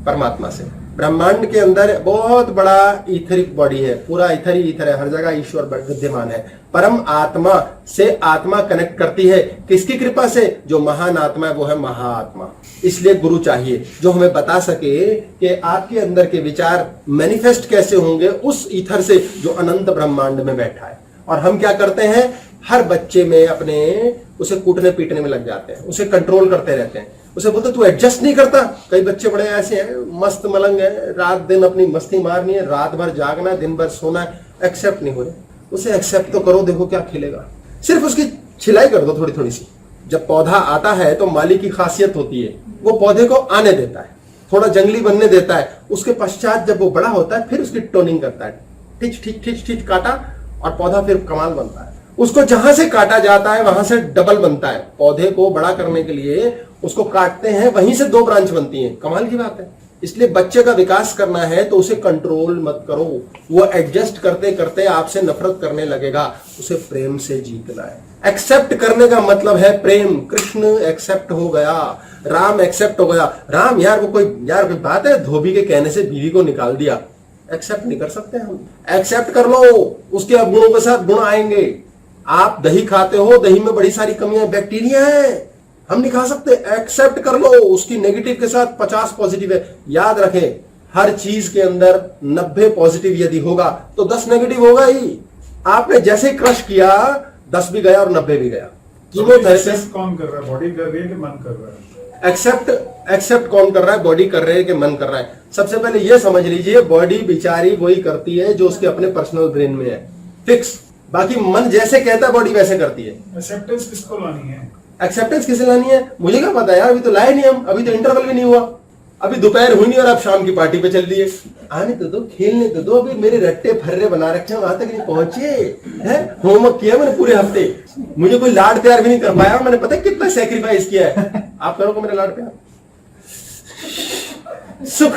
परमात्मा से। ब्रह्मांड के अंदर बहुत बड़ा ईथरिक बॉडी है, पूरा ईथर ही ईथर है, हर जगह ईश्वर विद्यमान है। परम आत्मा से आत्मा कनेक्ट करती है, किसकी कृपा से? जो महान आत्मा है वो है महाआत्मा। इसलिए गुरु चाहिए जो हमें बता सके कि आपके अंदर के विचार मैनिफेस्ट कैसे होंगे उस ईथर से जो अनंत ब्रह्मांड में बैठा है। और हम क्या करते हैं, हर बच्चे में अपने उसे कूटने पीटने में लग जाते हैं, उसे कंट्रोल करते रहते हैं, उसे बोलते तू एडजस्ट नहीं करता। कई बच्चे बड़े ऐसे हैं, मस्त मलंग है, रात दिन अपनी मस्ती मारनी है, रात भर जागना, दिन भर सोना है, एक्सेप्ट नहीं हो रहे। उसे एक्सेप्ट तो करो, देखो क्या खिलेगा। सिर्फ उसकी छिलाई कर दो थोड़ी थोड़ी सी। जब पौधा आता है तो माली की खासियत होती है, वो पौधे को आने देता है, थोड़ा जंगली बनने देता है। उसके पश्चात जब वो बड़ा होता है फिर उसकी टोनिंग करता है, टिच टिच टिच टिच काटा और पौधा फिर कमाल बनता है। उसको जहां से काटा जाता है वहां से डबल बनता है। पौधे को बड़ा करने के लिए उसको काटते हैं, वहीं से 2 ब्रांच बनती हैं। कमाल की बात है। इसलिए बच्चे का विकास करना है तो उसे कंट्रोल मत करो, वो एडजस्ट करते करते आपसे नफरत करने लगेगा। उसे प्रेम से जीतना है। एक्सेप्ट करने का मतलब है प्रेम। कृष्ण एक्सेप्ट हो गया, राम एक्सेप्ट हो गया। राम यार कोई बात है, धोबी के कहने से बीवी को निकाल दिया, एक्सेप्ट नहीं कर सकते हम। एक्सेप्ट कर लो, उसके अवगुणों के साथ गुण आएंगे। आप दही खाते हो, दही में बड़ी सारी कमियां, बैक्टीरिया है, हम नहीं खा सकते। एक्सेप्ट कर लो, उसकी नेगेटिव के साथ 50 पॉजिटिव है। याद रखें, हर चीज के अंदर 90 पॉजिटिव यदि होगा तो 10 नेगेटिव होगा ही। आपने जैसे क्रश किया 10 भी गया और 90 भी गया। कीमोथेरेपी कौन कर रहा है, बॉडी कर रही है कि मन कर रहा है? एक्सेप्ट कौन कर रहा है, बॉडी कर रही है कि मन कर रहा है? सबसे पहले यह समझ लीजिए, बॉडी बिचारी वही करती है जो उसके अपने पर्सनल ब्रेन में है, फिक्स। बाकी मन जैसे कहता है बॉडी वैसे करती है। एक्सेप्टेंस किसको लानी है? एक्सेप्टेंस किसे लानी है मुझे क्या पता यार, अभी तो लाए नहीं हम, अभी तो इंटरवल भी नहीं हुआ, अभी दोपहर हुई नहीं और आप शाम की पार्टी पे चल दिए। आने तो दो, खेलने तो दो, अभी मेरे रट्टे फर्रे बना रखे हैं, वहां तक नहीं पहुंचे हैं। होमवर्क किया मैंने पूरे हफ्ते, मुझे कोई लाड प्यार भी नहीं कर पाया। मैंने पता है कितना सेक्रीफाइस किया है। आप करोगे मेरा लाड प्यार? सुख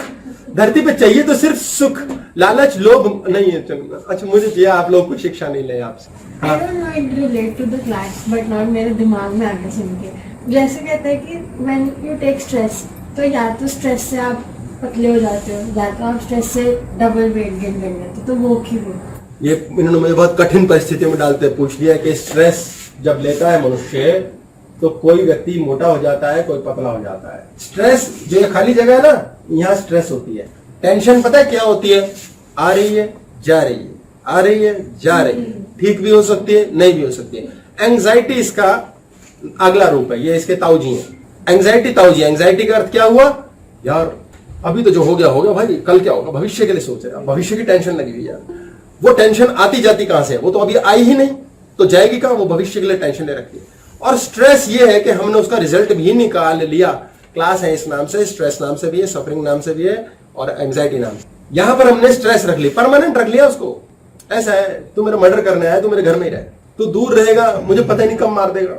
धरती पे चाहिए तो सिर्फ सुख, लालच लोभ नहीं है। अच्छा मुझे भैया आप लोग को शिक्षा नहीं ले आपसे। I don't know it relate to the class, but not मेरे दिमाग में आगे सुन के। जैसे कहते हैं कि when you take stress, तो या तो स्ट्रेस से आप पतले हो जाते हो, या तो आप स्ट्रेस से डबल वेट गेन कर लेते हो, तो वो क्यों? ये इन्होंने मुझे बहुत कठिन परिस्थितियों में डालते पूछ लिया कि स्ट्रेस जब लेता है मनुष्य तो कोई व्यक्ति मोटा हो जाता है, कोई पतला हो जाता है। स्ट्रेस जो ये खाली जगह है ना, यहाँ स्ट्रेस होती है। टेंशन पता है क्या होती है? आ रही है जा रही है, आ रही है जा रही है, ठीक भी हो सकती है नहीं भी हो सकती है। एंग्जाइटी इसका अगला रूप है, ये इसके ताऊजी है। एंग्जाइटी ताऊजी। एंग्जाइटी का अर्थ क्या हुआ? यार अभी तो जो हो गया भाई, कल क्या होगा, भविष्य के लिए सोच रहे हैं, भविष्य की टेंशन लगी हुई यार। वो टेंशन आती जाती कहां से? वो तो अभी आई ही नहीं, तो जाएगी कहां? वो भविष्य के लिए टेंशन ले रखी है। और स्ट्रेस ये है कि हमने उसका रिजल्ट भी निकाल लिया। क्लास है इस नाम से, स्ट्रेस नाम से भी है, सफरिंग नाम से भी है और एंग्जाइटी नाम से। यहां पर हमने स्ट्रेस रख ली, परमानेंट रख लिया उसको। ऐसा है, तू मेरा मर्डर करने आया, तू मेरे घर में ही रहे, तू दूर रहेगा, मुझे पता ही नहीं कब मार देगा।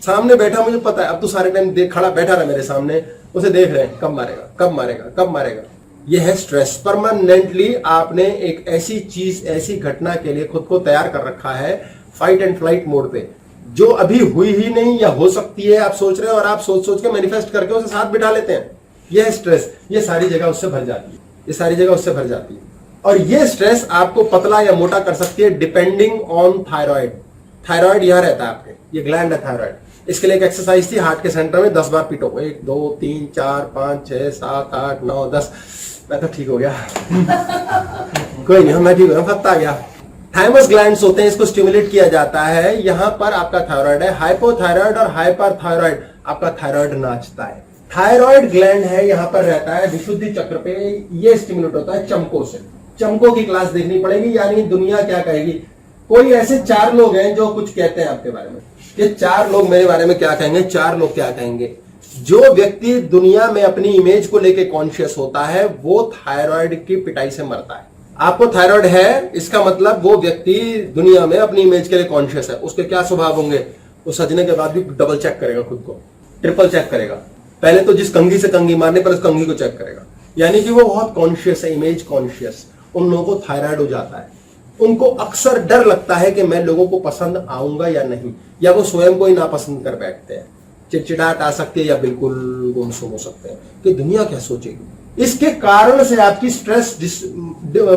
सामने बैठा मुझे पता है, अब तू सारे टाइम देख खड़ा बैठा रहा मेरे सामने, उसे देख रहे हैं कब मारेगा कब मारेगा कब मारेगा। यह है स्ट्रेस। परमानेंटली आपने एक ऐसी चीज, ऐसी घटना के लिए खुद को तैयार कर रखा है फाइट एंड फ्लाइट मोड पे, जो अभी हुई ही नहीं या हो सकती है आप सोच रहे हो, और आप सोच सोच के मैनिफेस्ट करके उसे साथ बिठा लेते हैं। यह स्ट्रेस, ये सारी जगह उससे भर जाती है, ये सारी जगह उससे भर जाती है। और ये स्ट्रेस आपको पतला या मोटा कर सकती है डिपेंडिंग ऑन थायराइड। थायराइड यहां रहता है आपके, ये ग्लैंड है थायराइड। इसके लिए एक एक्सरसाइज थी, हार्ट के सेंटर में 10 बार पीटो, 1 2 3 4 5 6 7 8 9 10। मैं तो ठीक हो गया। कोई नहीं, मैं ठीक हो गया, फत्ता गया। थाइमस ग्लैंड्स होते हैं, इसको स्टिमुलेट किया जाता है। यहां पर आपका थायराइड है, हाइपोथायराइड और हाइपरथायराइड, आपका थायराइड नाचता है। थायराइड ग्लैंड है, यहां पर रहता है विशुद्धि चक्र पे, ये स्टिमुलेट होता है चमकों से। चमकों की क्लास देखनी पड़ेगी, यानी दुनिया क्या कहेगी। कोई ऐसे 4 लोग हैं जो कुछ कहते हैं आपके बारे में, ये 4 लोग मेरे बारे में क्या कहेंगे, 4 लोग क्या कहेंगे। जो व्यक्ति दुनिया में अपनी इमेज को लेके कॉन्शियस होता है वो थायराइड की पिटाई से मरता है। आपको थायराइड है, इसका मतलब वो व्यक्ति दुनिया में अपनी इमेज के लिए कॉन्शियस है। उसके क्या स्वभाव होंगे? वो सजने के बाद भी डबल चेक करेगा खुद को, ट्रिपल चेक करेगा। पहले तो जिस कंघी से कंघी मारने पर उस कंघी को चेक करेगा, यानी कि वो बहुत कॉन्शियस है, इमेज कॉन्शियस। उन लोगों को थायराइड हो जाता है। उनको अक्सर डर लगता है कि मैं लोगों को पसंद आऊंगा या नहीं, या वो स्वयं को ही नापसंद कर बैठते हैं। चिड़चिड़ाहट आ सकती है या बिल्कुल गुमसुम हो सकते हैं कि दुनिया क्या सोचेगी। इसके कारण से आपकी स्ट्रेस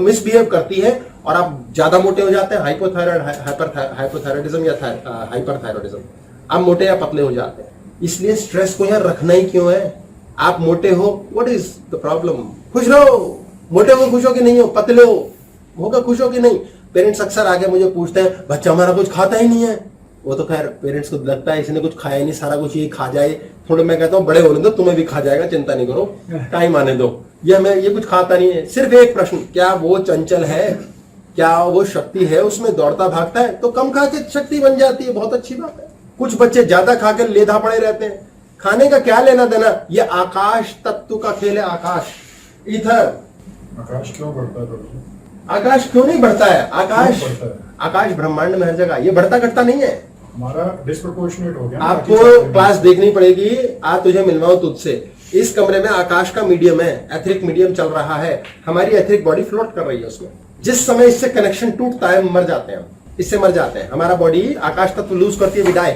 मिसबिहेव करती है और आप ज्यादा मोटे हो जाते हैं, हाइपोथायराइडिज्म या हाइपरथायराइडिज्म, आप मोटे या पतले हो जाते हैं। इसलिए स्ट्रेस को यहाँ रखना ही क्यों है? आप मोटे हो, व्हाट इज द प्रॉब्लम? खुश रहो, मोटे हो खुश हो कि नहीं हो, पतले हो होगा खुश हो कि नहीं। पेरेंट्स अक्सर आके मुझे पूछते हैं बच्चा हमारा कुछ खाता ही नहीं है। वो तो खैर पेरेंट्स को लगता है इसने कुछ खाया ही नहीं, सारा कुछ ये खा जाए। थोड़े मैं कहता हूँ बड़े होने दो, तुम्हें भी खा जाएगा, चिंता नहीं करो, टाइम आने दो। ये कुछ खाता नहीं है। सिर्फ एक प्रश्न, क्या वो चंचल है? क्या वो शक्ति है उसमें, दौड़ता भागता है? तो कम खा के शक्ति बन जाती है, बहुत अच्छी बात है। कुछ बच्चे ज्यादा खा के लेधा पड़े रहते हैं, खाने का क्या लेना देना। ये आकाश तत्व का खेल है, आकाश, इधर। आकाश क्यों बढ़ता है प्रभु? आकाश क्यों नहीं बढ़ता है? आकाश क्यों बढ़ता है? आकाश ब्रह्मांड में हर जगह, ये बढ़ता घटता नहीं है। हमारा डिस्प्रोपोर्शनेट हो गया। आपको क्लास देखनी पड़ेगी, आज तुझे मिलवाऊं तुझसे। इस कमरे में आकाश का मीडियम है, एथरिक मीडियम चल रहा है, हमारी एथरिक बॉडी फ्लोट कर रही है उसमें। जिस समय इससे कनेक्शन टूटता है मर जाते हैं हम, इससे मर जाते हैं। हमारा बॉडी आकाश तत्व लूज करती है, विदाई।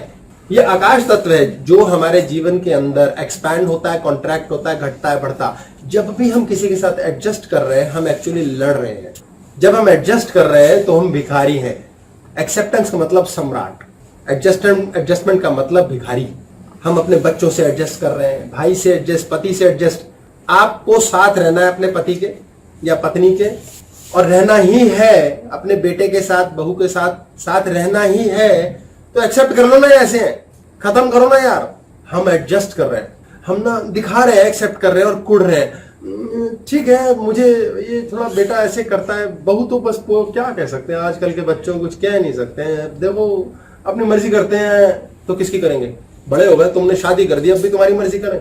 ये आकाश तत्व है जो हमारे जीवन के अंदर एक्सपैंड होता है, कॉन्ट्रैक्ट होता है, घटता है, बढ़ता। जब भी हम किसी के साथ एडजस्ट कर रहे हैं, हम एक्चुअली लड़ रहे हैं। जब हम एडजस्ट कर रहे हैं तो हम भिखारी हैं। एक्सेप्टेंस का मतलब सम्राट, एडजस्टमेंट का मतलब भिखारी। हम अपने बच्चों से एडजस्ट कर रहे हैं, भाई से एडजस्ट, पति से एडजस्ट। आपको साथ रहना है अपने पति के या पत्नी के, और रहना ही है अपने बेटे के साथ, बहू के साथ रहना ही है। तो एक्सेप्ट कर लो ना, ऐसे हैं, खत्म करो ना यार। हम एडजस्ट कर रहे हैं, हम ना दिखा रहे हैं, एक्सेप्ट कर रहे हैं और कुड़ रहे हैं। ठीक है, मुझे ये थोड़ा बेटा ऐसे करता है, बहू तो बस वो क्या कह सकते हैं, आजकल के बच्चों को कुछ कह नहीं सकते हैं। देखो अपनी मर्जी करते हैं तो किसकी करेंगे? बड़े हो गए, तुमने शादी कर दी, अब भी तुम्हारी मर्जी करें,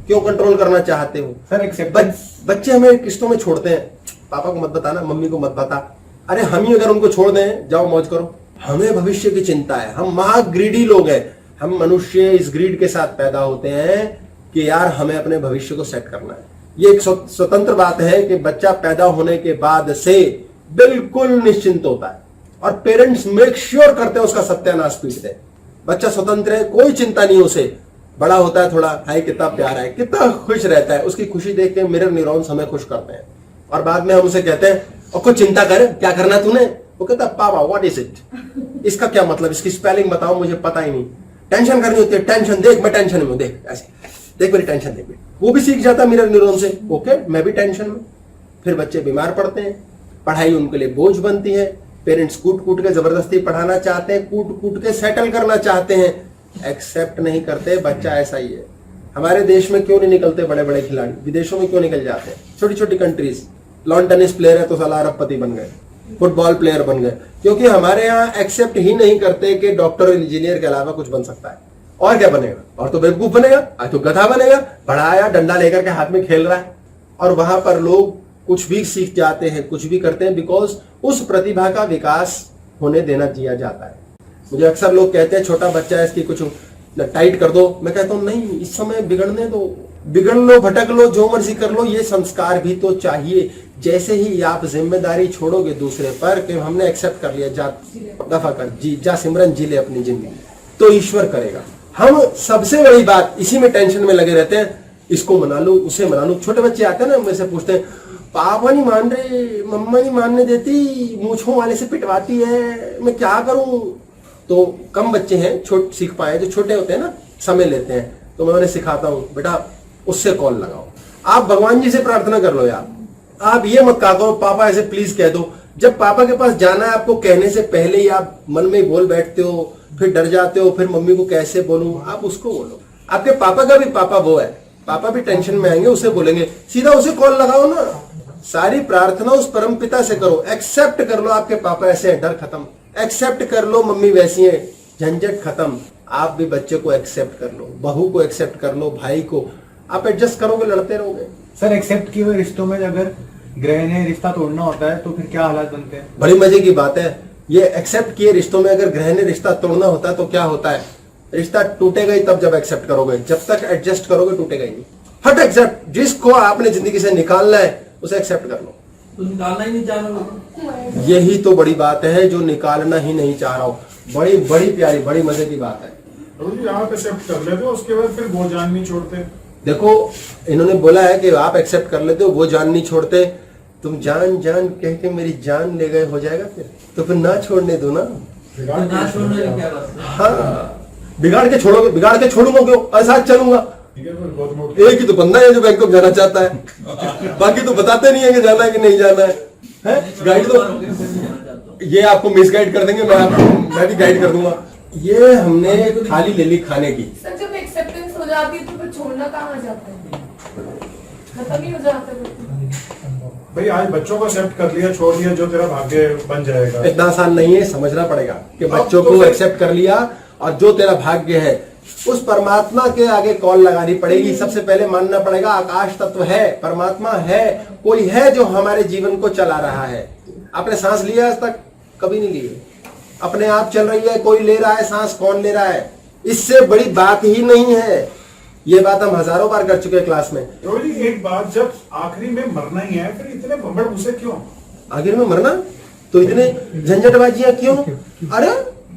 क्यों कंट्रोल करना चाहते हो? सर एक्सेप्टेंस, बच्चे हमें किस्तों में छोड़ते हैं, पापा को मत बताना, मम्मी को मत बता। अरे हम ही अगर उनको छोड़ दें, जाओ मौज करो। हमें भविष्य की चिंता है, हम महाग्रीडी लोग हैं। हम मनुष्य इस ग्रीड के साथ पैदा होते हैं कि यार हमें अपने भविष्य को सेट करना है। ये एक स्वतंत्र बात है कि बच्चा पैदा होने के बाद से बिल्कुल निश्चिंत होता है और पेरेंट्स मेक श्योर करते हैं उसका सत्यानाश पीटते हैं। बच्चा स्वतंत्र है, कोई चिंता नहीं उसे। बड़ा होता है थोड़ा, हाय कितना प्यारा है, कितना खुश रहता है, उसकी खुशी देख के मिरर न्यूरॉन्स हमें खुश करते हैं। और बाद में हम उसे कहते हैं और कुछ चिंता कर, क्या करना तूने? वो कहता पापा व्हाट इज इट, इसका क्या मतलब, इसकी स्पेलिंग बताओ, मुझे पता ही नहीं। टेंशन करनी होती है, टेंशन देख, मैं टेंशन में हूं, देख ऐसे, देख मेरी टेंशन देख। वो भी सीख जाता मिरर न्यूरॉन से, ओके मैं भी टेंशन में। फिर बच्चे बीमार पड़ते हैं, पढ़ाई उनके लिए बोझ बनती है। पेरेंट्स कूट कूट के जबरदस्ती पढ़ाना चाहते हैं, कूट कूट के सेटल करना चाहते हैं, एक्सेप्ट नहीं करते। बच्चा ऐसा ही है। हमारे देश में क्यों नहीं निकलते बड़े बड़े खिलाड़ी, विदेशों में क्यों निकल जाते हैं? छोटी छोटी कंट्रीज, लॉन टेनिस प्लेयर है तो साला अरबपति बन गए, फुटबॉल प्लेयर बन गए, क्योंकि हमारे यहाँ एक्सेप्ट ही नहीं करते कि डॉक्टर और इंजीनियर के अलावा कुछ बन सकता है। और क्या बनेगा? और तो बेवकूफ बनेगा, आज तो गधा बनेगा, बड़ा आया डंडा लेकर के हाथ में खेल रहा है। और वहां पर लोग कुछ भी सीख जाते हैं, कुछ भी करते हैं, बिकॉज उस प्रतिभा का विकास होने देना दिया जाता है। मुझे अक्सर लोग कहते हैं छोटा बच्चा है, इसकी कुछ टाइट कर दो। मैं कहता हूँ नहीं, इस समय बिगड़ने दो, बिगड़ लो, भटक लो, जो मर्जी कर लो, ये संस्कार भी तो चाहिए। जैसे ही आप जिम्मेदारी छोड़ोगे दूसरे पर कि हमने एक्सेप्ट कर लिया, जा दफा कर, जी जा सिमरन जी ले अपनी जिंदगी, तो ईश्वर करेगा। हम सबसे बड़ी बात इसी में टेंशन में लगे रहते हैं, इसको मना लो, उसे मना लो। छोटे बच्चे आते हैं ना, मुझसे पूछते हैं पापा नहीं मान रहे, मम्मा नहीं मानने देती, मूंछों वाले से पिटवाती है, मैं क्या करूं? तो कम बच्चे हैं छोटे सीख पाए, जो छोटे होते हैं ना समय लेते हैं, तो मैं उन्हें सिखाता हूं बेटा उससे कॉल लगाओ, आप भगवान जी से प्रार्थना कर लो यार, आप ये मत कहो पापा ऐसे प्लीज कह दो। जब पापा के पास जाना है आपको कहने से पहले ही आप मन में बोल बैठते हो, फिर डर जाते हो, फिर मम्मी को कैसे बोलूं, आप उसको बोलो। आपके पापा का भी पापा वो है, पापा भी टेंशन में आएंगे, उसे बोलेंगे, सीधा उसे कॉल लगाओ ना। सारी प्रार्थना उस परम पिता से करो, एक्सेप्ट कर लो आपके पापा ऐसे हैं, डर खत्म। एक्सेप्ट कर लो मम्मी वैसी है, झंझट खत्म। आप भी बच्चे को एक्सेप्ट कर लो, बहू को एक्सेप्ट कर लो, भाई को। आप एडजस्ट करोगे, लड़ते रहोगे। सर एक्सेप्ट किए हुए रिश्तों में अगर ग्रह ने रिश्ता तोड़ना होता है तो फिर क्या हालात बनते हैं? बड़ी मजे की बात है ये। एक्सेप्ट किए रिश्तों में अगर ग्रह ने रिश्ता तोड़ना होता है तो क्या होता है? रिश्ता टूटेगा ही तब जब एक्सेप्ट करोगे, जब तक एडजस्ट करोगे टूटेगा ही नहीं। हट एक्सेप्ट, जिसको आपने जिंदगी से निकालना है उसे एक्सेप्ट कर लो। तो निकालना ही नहीं चाह रहा। यही तो बड़ी बात है, जो निकालना ही नहीं चाह रहा हूं। बड़ी बड़ी प्यारी बड़ी मजे की बात है। प्रभु जी आप एक्सेप्ट कर लेते हो, उसके बाद फिर वो जान नहीं छोड़ते। देखो इन्होंने बोला है कि आप एक्सेप्ट कर लेते हो, वो जान नहीं छोड़ते। तुम जान जान कह के मेरी जान ले गए, हो जाएगा फिर? तो फिर ना छोड़ने दो ना। बिगाड़ तो ना के छोड़ने की क्या बात है? हाँ, बिगाड़ के छोड़ोगे, बिगाड़ के छोड़ूंगा क्यों? और साथ चलूंगा। ठीक है, फिर बहुत मोट एक ही तो बंदा है जो बैंकॉक जाना चाहता है, बाकी तो बताते नहीं है कि जाना है कि नहीं जाना है? गाइड तो ये आपको मिसगाइड कर देंगे, मैं भी गाइड कर दूंगा। ये हमने थाली ले ली खाने की। सर जब एक्सेप्टेंस हो जाती है तो फिर छोड़ना कहाँ जाता है? खत्म ही हो जाता है। भाई आज बच्चों को एक्सेप्ट कर लिया, छोड़ दिया, जो तेरा भाग्य बन जाएगा। इतना आसान नहीं है, समझना पड़ेगा कि बच्चों तो को फिर- एक्सेप्ट कर लिया और जो तेरा भाग्य है उस परमात्मा के आगे कॉल लगानी पड़ेगी। सबसे पहले मानना पड़ेगा आकाश तत्व है, परमात्मा है, कोई है जो हमारे जीवन को चला रहा है। आपने सांस लिया आज तक? कभी नहीं लिए। अपने आप चल रही है, कोई ले रहा है सांस, कौन ले रहा है? इससे बड़ी बात ही नहीं है। ये बात हम हजारों बार कर चुके हैं क्लास में। प्रभु जी एक बात, जब आखिरी में मरना ही है फिर इतने बम्बड़ भूसे क्यों? आखिर में मरना तो इतने झंझटबाजियां क्यों? अरे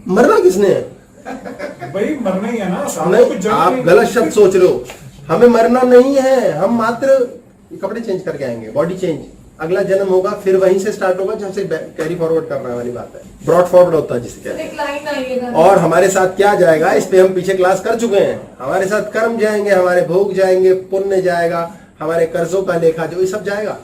मरना किसने है? भाई मरना ही है ना, सामने कुछ नहीं, जगह आप नहीं। गलत शब्द सोच रहे हो। हमें मरना नहीं है, हम मात्र कपड़े चेंज करके आएंगे, बॉडी चेंज। अगला जन्म होगा, फिर वहीं से स्टार्ट होगा जहां से कैरी फॉरवर्ड करने वाली बात है। ब्रॉड फॉरवर्ड होता है जिसे कहते हैं। एक लाइन आइएगा। और हमारे साथ क्या जाएगा, इस पे हम पीछे क्लास कर चुके हैं। हमारे साथ कर्म जाएंगे, हमारे भोग जाएंगे, पुण्य जाएगा, हमारे कर्जों का लेखा जो ये सब जाएगा।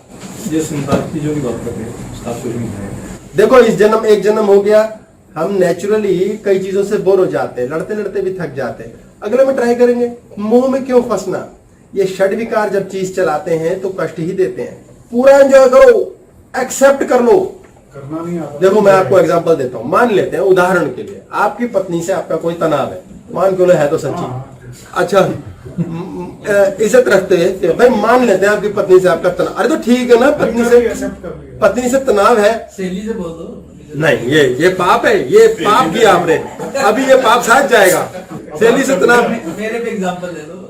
ये संताप की जो भी बात कर रहे हैं आप कुछ नहीं करें। देखो इस जन्म एक जन्म हो गया, हम नेचुरली कई चीजों से बोर हो जाते हैं, लड़ते लड़ते भी थक जाते हैं। अगले में ट्राई करेंगे। मोह में क्यों फंसना? ये षड विकार जब चीज चलाते हैं तो कष्ट ही देते हैं। पूरा एंजॉय करो, एक्सेप्ट कर लो। करना नहीं आता। देखो मैं आपको एग्जांपल देता हूं, मान लेते हैं उदाहरण के लिए आपकी पत्नी से आपका कोई तनाव है, मान क्यों है तो सच्ची। अच्छा इज्जत रखते हैं भाई, मान लेते हैं आपकी पत्नी से आपका तनाव। अरे तो ठीक है ना, एक्सेप्ट कर लिया। पत्नी से तनाव है। सहेली से बोल दो। नहीं, ये पाप है, ये पाप किया आपने। अभी ये पाप साथ जाएगा। सहेली से तनाव। मेरे पे एग्जांपल ले लो।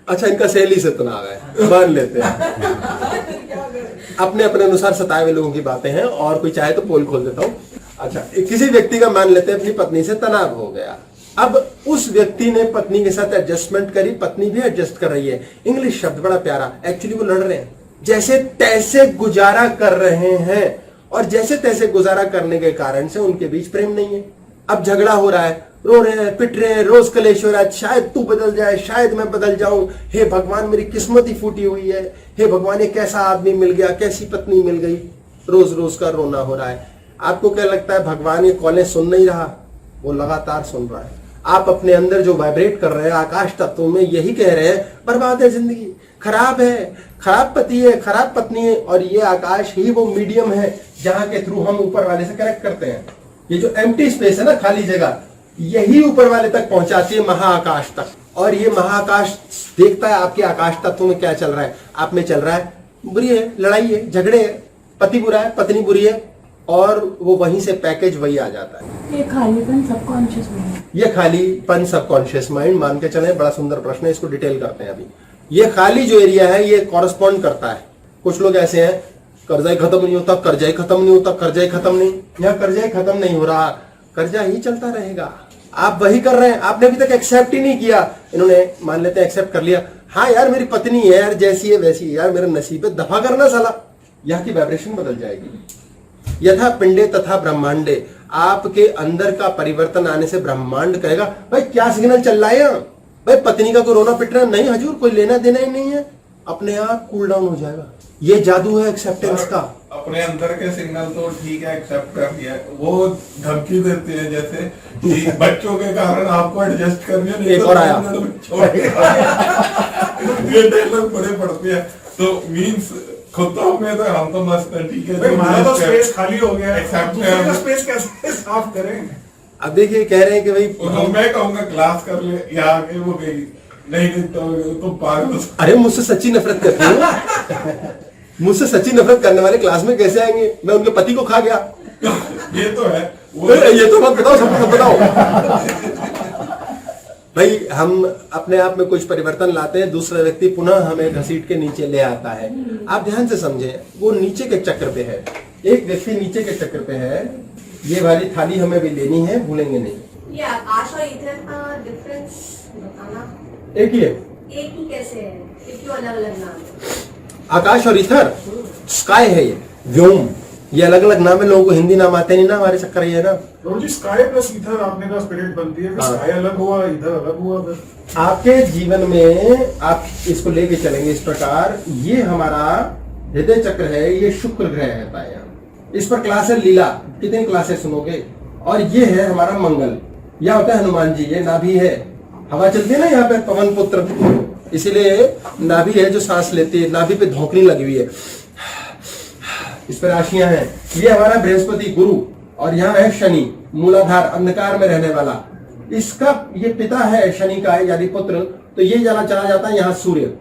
अच्छा इनका सहेली से तनाव है, मान लेते हैं। अपने अपने अनुसार सताए हुए लोगों की बातें हैं, और कोई चाहे तो पोल खोल देता हूँ। अच्छा किसी व्यक्ति का मान लेते हैं अपनी पत्नी से तनाव हो गया। अब उस व्यक्ति ने पत्नी के साथ एडजस्टमेंट करी, पत्नी भी एडजस्ट कर रही है। इंग्लिश शब्द बड़ा प्यारा, एक्चुअली वो लड़ रहे हैं, जैसे तैसे गुजारा कर रहे हैं, और जैसे तैसे गुजारा करने के कारण से उनके बीच प्रेम नहीं है। अब झगड़ा हो रहा है, रो रहे हैं, पिट रहे हैं, रोज कलेश हो रहा है। शायद तू बदल जाए, शायद मैं बदल जाऊं, हे भगवान मेरी किस्मत ही फूटी हुई है, हे भगवान ये कैसा आदमी मिल गया, कैसी पत्नी मिल गई। रोज रोज का रोना हो रहा है। आपको क्या लगता है भगवान ये कॉलें सुन नहीं रहा? वो लगातार सुन रहा है। आप अपने अंदर जो वाइब्रेट कर रहे हैं आकाश तत्वों में, यही कह रहे हैं बर्बाद है जिंदगी, खराब है, खराब पति है, खराब पत्नी है। और ये आकाश ही वो मीडियम है जहां के थ्रू हम ऊपर वाले से कनेक्ट करते हैं। ये जो एम्प्टी स्पेस है ना, खाली जगह, यही ऊपर वाले तक पहुंचाती है, महाआकाश तक। और ये महाआकाश देखता है आपके आकाश तत्व में क्या चल रहा है। आप में चल रहा है बुरी है, लड़ाई है, झगड़े है, पति बुरा है, पत्नी बुरी है, और वो वहीं से पैकेज वही आ जाता है। ये खालीपन सबकॉन्शियस माइंड। ये खालीपन सबकॉन्शियस माइंड, मान के चले, बड़ा सुंदर प्रश्न है, इसको डिटेल करते हैं अभी। ये खाली जो एरिया है ये कॉरेस्पॉन्ड करता है। कुछ लोग ऐसे हैं, कर्जा ही खत्म नहीं होता, कर्जा ही खत्म नहीं होता, कर्जा ही खत्म नहीं। यहाँ कर्जा ही खत्म नहीं हो रहा, कर्जा ही चलता रहेगा। आप वही कर रहे हैं, आपने अभी तक एक्सेप्ट ही नहीं किया। इन्होंने मान लेते हैं एक्सेप्ट कर लिया, हाँ यार मेरी पत्नी है यार, जैसी है वैसी है यार, मेरा नसीब है, दफा करना साला। यहाँ की वाइब्रेशन बदल जाएगी। यथा पिंडे तथा ब्रह्मांडे, आपके अंदर का परिवर्तन आने से ब्रह्मांड कहेगा भाई क्या सिग्नल चल रहा है यहाँ, भाई पत्नी का कोई रोना पिटना नहीं हजूर, कोई लेना देना ही नहीं है, अपने आप कूल डाउन हो जाएगा। ये जादू है एक्सेप्टेंस का। अपने अंदर के सिग्नल तो ठीक है, एक्सेप्ट कर लिया, वो धमकी देते हैं जैसे कि बच्चों के कारण आपको एडजस्ट करने नहीं, एक और आया। ये डायलॉग बड़े पड़ते हैं। तो मीन्स खुद तो हमें तो हम तो मस्त है, ठीक है, भाई हमारा तो स्पेस खाली हो गया है, एक्सेप्ट दूसरे का स्पेस कैसे साफ करें? अब देखिए कह रहे हैं कि भाई तो मैं कहूंगा क्लास कर ले, यहाँ आके वो गई नहीं तो पागल। अरे मुझसे सच्ची नफरत करती हूँ, मुझसे सच्ची नफरत करने वाले क्लास में कैसे आएंगे? मैं उनके पति को खा गया। ये तो है ये तो मत बताओ, सब बताओ। भाई हम अपने आप में कुछ परिवर्तन लाते हैं, दूसरा व्यक्ति पुनः हमें घसीट के नीचे ले आता है। आप ध्यान से समझें, वो नीचे के चक्र पे है, एक व्यक्ति नीचे के चक्र पे है। ये वाली थाली हमें भी लेनी है, भूलेंगे नहीं। ये आकाश और ईथर का डिफरेंस बताना। एक ही है। एक ही कैसे है, ये क्यों अलग अलग नाम है? आकाश और ईथर स्काई है, ये व्योम, ये अलग अलग नाम है। लोगों को हिंदी नाम आते नहीं ना, हमारे चक्कर ये है ना। तो जी स्काई प्लस ईथर आपने कहा स्पिरिट बनती है, फिर हाँ। स्काई अलग हुआ, ईथर अलग हुआ, फिर आपके जीवन में आप इसको लेके चलेंगे इस प्रकार। ये हमारा हृदय चक्र है, ये शुक्र ग्रह रहता है यहाँ। इस पर क्लास है लीला, कितनी क्लासेस सुनोगे। और ये है हमारा मंगल, यह होता है हनुमान जी, ये नाभि है, हवा चलती है ना यहाँ पे, पवन पुत्र, इसीलिए नाभि है जो सांस लेती है, नाभि पे धोखनी लगी हुई है, इस पर राशियां हैं। ये हमारा बृहस्पति गुरु, और यहाँ है शनि मूलाधार, अंधकार में रहने वाला। इसका ये पिता है शनि का है, यानी पुत्र, तो ये चला जाता है यहाँ सूर्य,